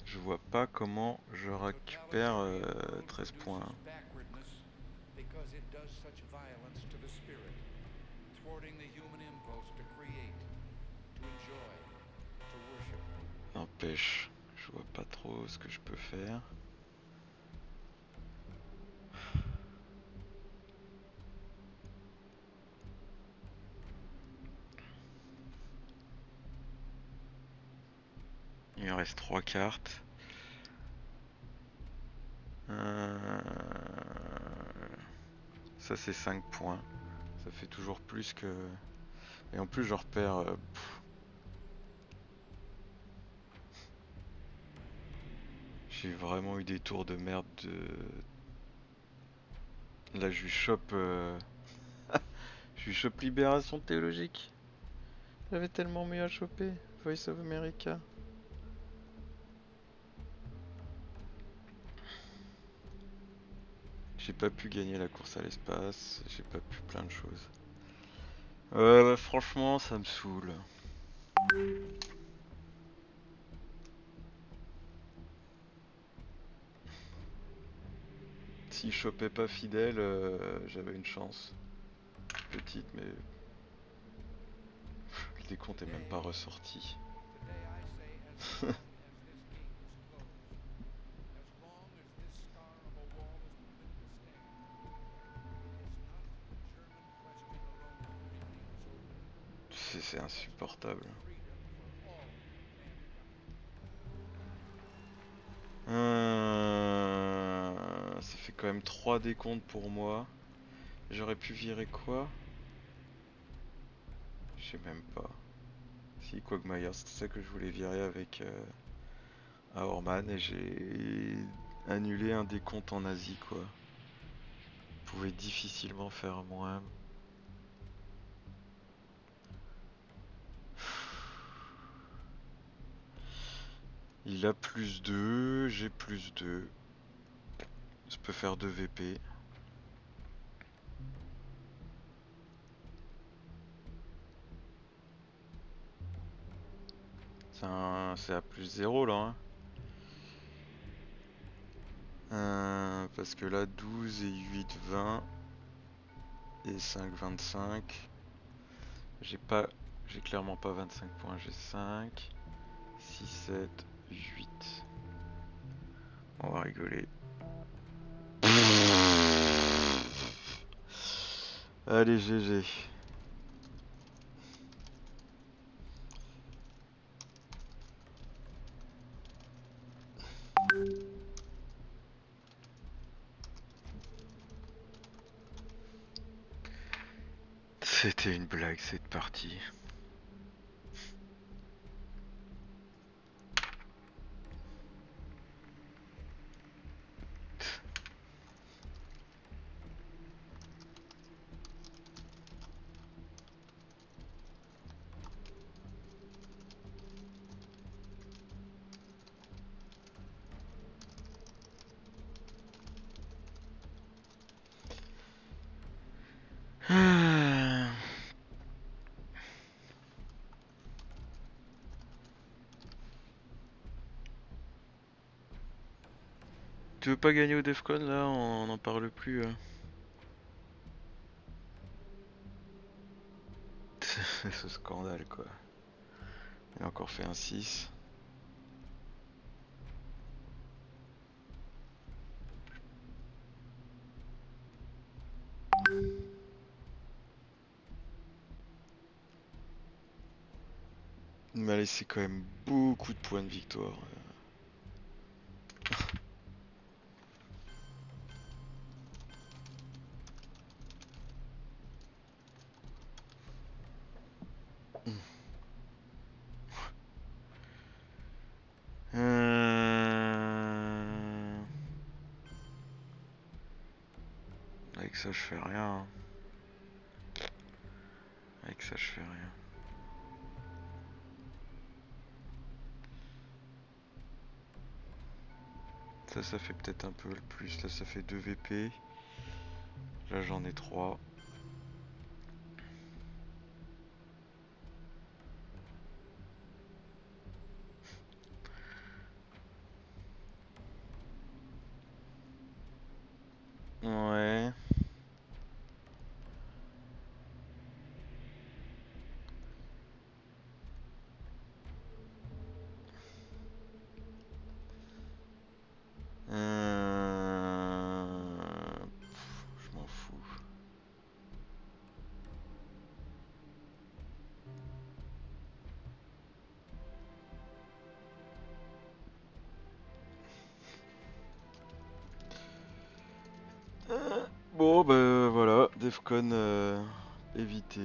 Je vois pas comment je The récupère totalitarian world 13 points. produces backwardness because it does such violence to the spirit, thwarting the human impulse to create, to enjoy, to worship. N'empêche, je vois pas trop ce que je peux faire. Il me reste 3 cartes. Ça c'est 5 points. Ça fait toujours plus que... Et en plus je repère... J'ai vraiment eu des tours de merde de... Là je lui chope... je lui chope Libération Théologique. J'avais tellement mieux à choper. Voice of America. J'ai pas pu gagner la course à l'espace. J'ai pas pu plein de choses. Bah, franchement ça me saoule. Si je chopais pas fidèle, j'avais une chance. Petite, mais le décompte est même pas ressorti. Today I say, as long as this gate is closed, as long as this scar of a wall is permitted to stand, it is not the German question alone that remains open. C'est insupportable. Freedom for all mankind. Ça fait quand même 3 décomptes pour moi. J'aurais pu virer quoi? Je sais même pas. Si, Quagmire, c'était ça que je voulais virer avec Aorman et j'ai annulé un décompte en Asie quoi. Je pouvais difficilement faire moins. Il a plus 2, j'ai plus 2. Je peux faire 2 VP. C'est à plus 0 là. Hein. Parce que là 12 et 8 20 et 5 25. J'ai clairement pas 25 points, j'ai 5, 6, 7, 8. On va rigoler. Allez GG. C'était une blague cette partie. Tu veux pas gagner au Defcon là? On n'en parle plus. Ce scandale quoi. Il a encore fait un 6. Il m'a laissé quand même beaucoup de points de victoire. Avec ça je fais rien. Avec ça je fais rien. Ça fait peut-être un peu le plus. Là ça fait 2 VP. Là j'en ai 3. Ouais. Je m'en fous. Bon bah voilà, Defcon évité.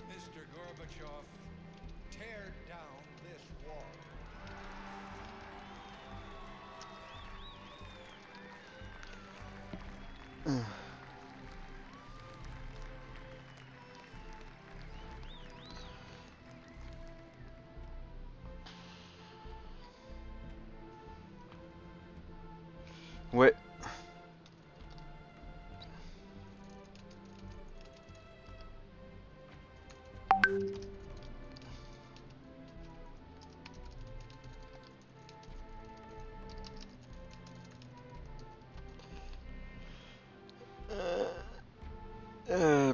Mr. Gorbachev, tear down this wall. Ouais.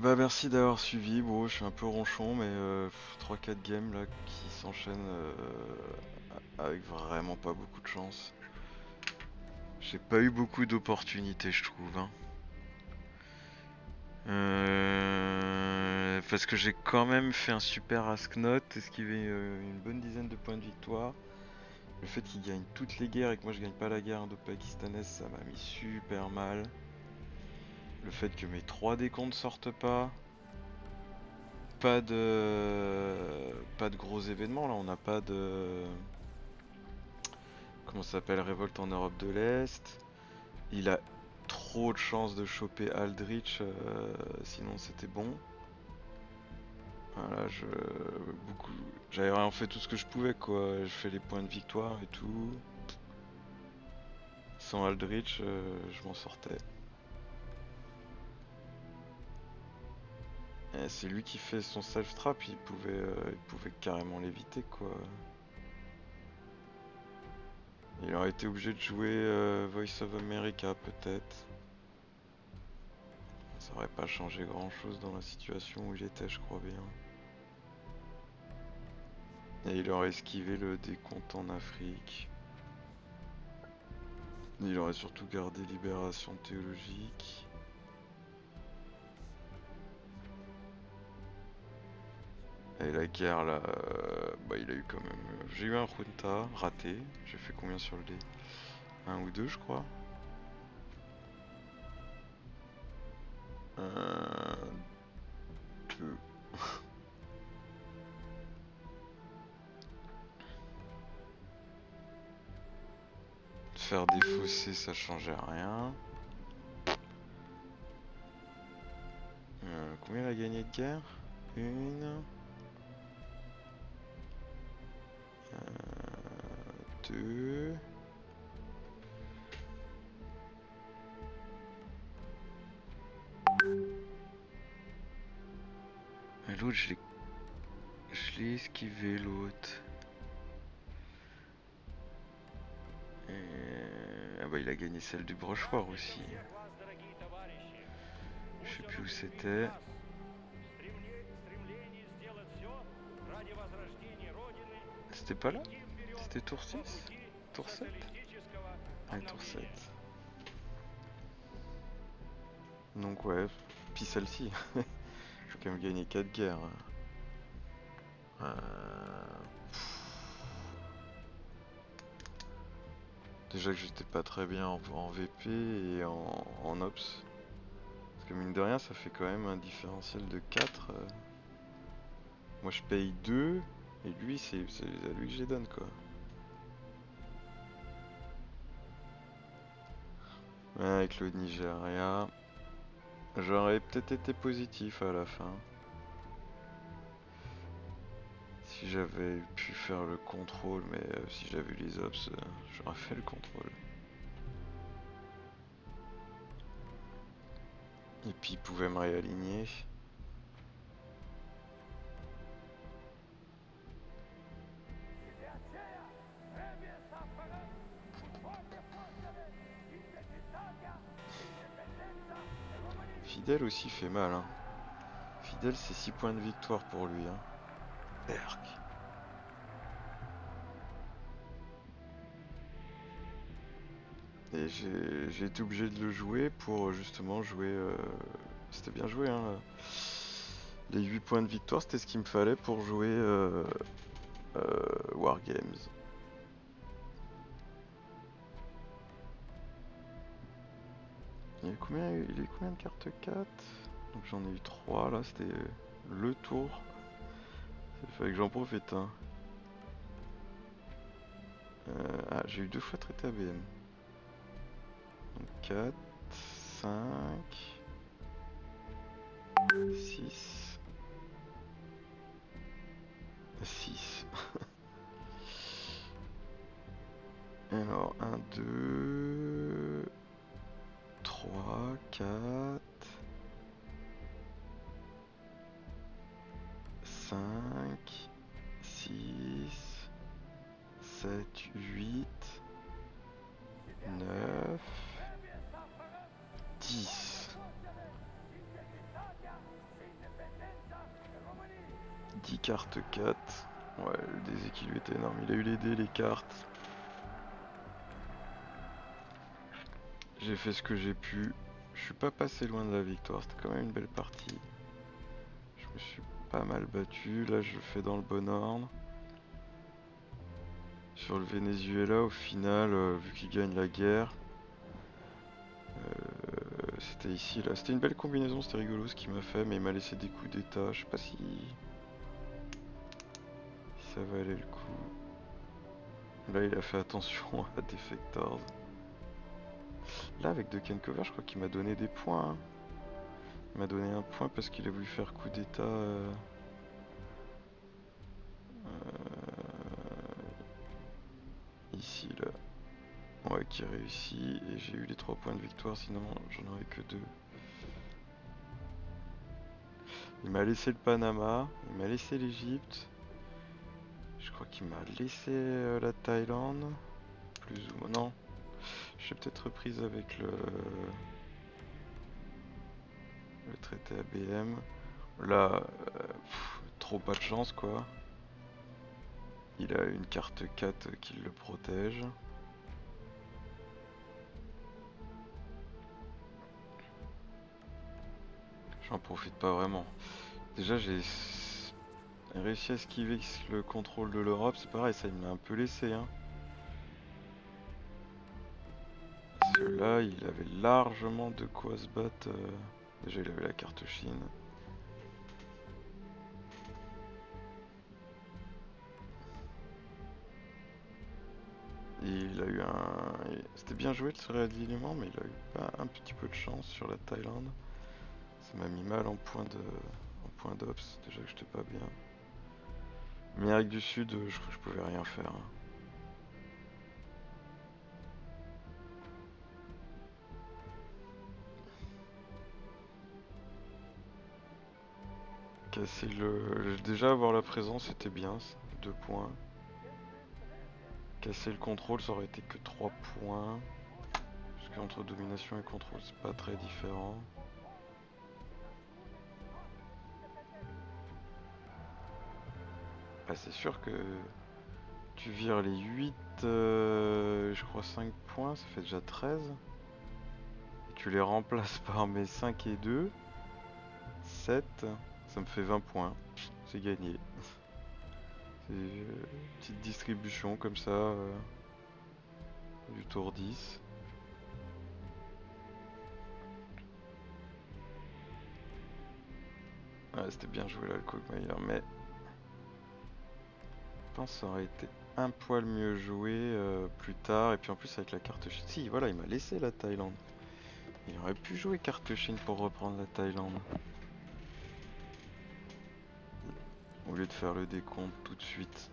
Bah merci d'avoir suivi. Bon, je suis un peu ronchon, mais 3-4 games là qui s'enchaînent avec vraiment pas beaucoup de chance. J'ai pas eu beaucoup d'opportunités, je trouve. Hein. Parce que j'ai quand même fait un super Asknote, esquivé une bonne dizaine de points de victoire. Le fait qu'il gagne toutes les guerres et que moi je gagne pas la guerre indo-pakistanaise, ça m'a mis super mal. Le fait que mes 3 décomptes sortent pas. Pas de gros événements là, on n'a pas de... Comment ça s'appelle, révolte en Europe de l'Est. Il a trop de chances de choper Aldrich, sinon c'était bon. Voilà, j'avais vraiment fait tout ce que je pouvais quoi, je fais les points de victoire et tout. Sans Aldrich, je m'en sortais. Et c'est lui qui fait son self-trap, il pouvait carrément l'éviter quoi. Il aurait été obligé de jouer Voice of America peut-être. Ça aurait pas changé grand chose dans la situation où il était, je crois bien. Et il aurait esquivé le décompte en Afrique. Il aurait surtout gardé Libération théologique. Et la guerre là, bah il a eu quand même... J'ai eu un Junta raté. J'ai fait combien sur le dé? 1 ou 2 je crois. 2. Faire des fossés ça changeait rien. Combien il a gagné de guerre? 1. 2. Et l'autre, je l'ai esquivé, l'autre. Ah bah il a gagné celle du brochoir aussi. Всех вас, дорогие товарищи. Je sais Пусть plus оно où укрепит c'était. нас в стремлении сделать все ради возрождения Родины C'était pas и là? идти вперед C'était tour по 6? пути Tour 7? социалистического Ouais, tour 7. обновления. Donc ouais, puis celle-ci. Je vais quand même gagner 4 guerres. Euh, Déjà que j'étais pas très bien en VP et en Ops. Parce que mine de rien, ça fait quand même un différentiel de 4. Moi je paye 2 et lui, c'est à lui que je les donne quoi. Ouais, avec le Nigeria, j'aurais peut-être été positif à la fin. Si j'avais pu faire le contrôle, mais si j'avais eu les ops, j'aurais fait le contrôle. Et puis il pouvait me réaligner. Fidèle aussi fait mal. Hein. Fidèle, c'est 6 points de victoire pour lui. Hein. Berk. Et j'ai été obligé de le jouer pour justement jouer. C'était bien joué. Hein. Les 8 points de victoire, c'était ce qu'il me fallait pour jouer Wargames. Il est combien de cartes 4? Donc j'en ai eu 3 là, c'était le tour. Il fallait que j'en profite. Hein. J'ai eu 2 fois traité ABM. Donc 4, 5, 6, 6. Alors 1, 2, 3, 4, 5, 6, 7, 8, 9, 10. 10 cartes 4. Ouais, le déséquilibre était énorme. Il a eu les dés, les cartes. J'ai fait ce que j'ai pu. Je suis pas passé loin de la victoire. C'était quand même une belle partie. Je me suis pas mal battu. Là, je le fais dans le bon ordre. Sur le Venezuela, au final, vu qu'il gagne la guerre, c'était ici, là. C'était une belle combinaison, c'était rigolo ce qu'il m'a fait, mais il m'a laissé des coups d'état. Je sais pas si ça valait le coup. Là, il a fait attention à Defectors. Là, avec De Kenkover, je crois qu'il m'a donné des points. Hein. Il m'a donné un point parce qu'il a voulu faire coup d'état. Ici, là. Ouais, qui réussit. Et j'ai eu les 3 points de victoire, sinon j'en aurais que 2. Il m'a laissé le Panama, il m'a laissé l'Egypte. Je crois qu'il m'a laissé la Thaïlande. Plus ou moins. Non. J'ai peut-être reprise avec le traité ABM. Là, trop pas de chance quoi. Il a une carte 4 qui le protège. J'en profite pas vraiment. Déjà j'ai réussi à esquiver le contrôle de l'Europe. C'est pareil, ça il me l'a un peu laissé. Hein. Parce que là, il avait largement de quoi se battre. Déjà, il avait la carte Chine. Et il a eu un... C'était bien joué de ce réalignement, mais il a eu pas un petit peu de chance sur la Thaïlande. Ça m'a mis mal en point d'ops, déjà que j'étais pas bien. Amérique du Sud, je pouvais rien faire. Hein. Casser le... Déjà avoir la présence c'était bien, 2 points. Casser le contrôle ça aurait été que 3 points. Parce qu'entre domination et contrôle c'est pas très différent. Bah c'est sûr que tu vires les 8, je crois 5 points, ça fait déjà 13. Et tu les remplaces par mes 5 et 2, 7, ça me fait 20 points. C'est gagné. C'est une petite distribution comme ça du tour 10. Ouais, c'était bien joué là le Quagmire, mais je pense que ça aurait été un poil mieux joué plus tard. Et puis en plus avec la carte Chine. Si, voilà, il m'a laissé la Thaïlande. Il aurait pu jouer carte Chine pour reprendre la Thaïlande. Au lieu de faire le décompte tout de suite.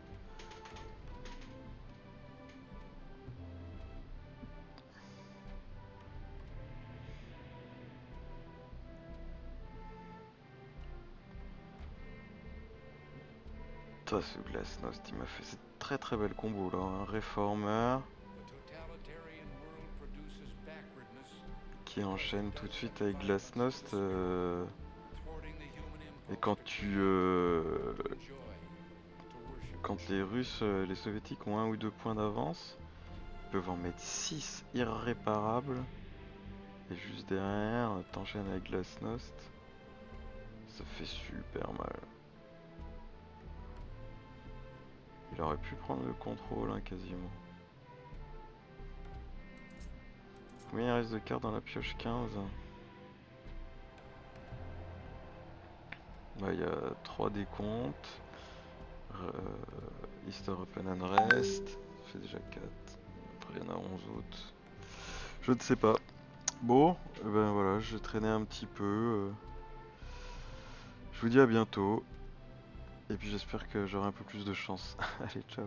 Toi, ce Glasnost, il m'a fait cette très très belle combo là. Un réformeur The totalitarian world produces backwardness qui enchaîne tout de suite avec Glasnost. thwarting the human Et impulse quand to tu. enjoy, to worship. Quand les Russes, les Soviétiques ont 1 ou 2 points d'avance, ils peuvent en mettre 6 irréparables. Et juste derrière, t'enchaînes avec Glasnost. Ça fait super mal. Il aurait pu prendre le contrôle hein, quasiment. Combien il reste de cartes dans la pioche? 15. Là il y a 3 décomptes. Easter Open and Rest. Ça fait déjà 4. Après il y en a 11 autres. Je ne sais pas. Bon, ben voilà, je traînais un petit peu. Je vous dis à bientôt. Et puis j'espère que j'aurai un peu plus de chance. Allez, ciao.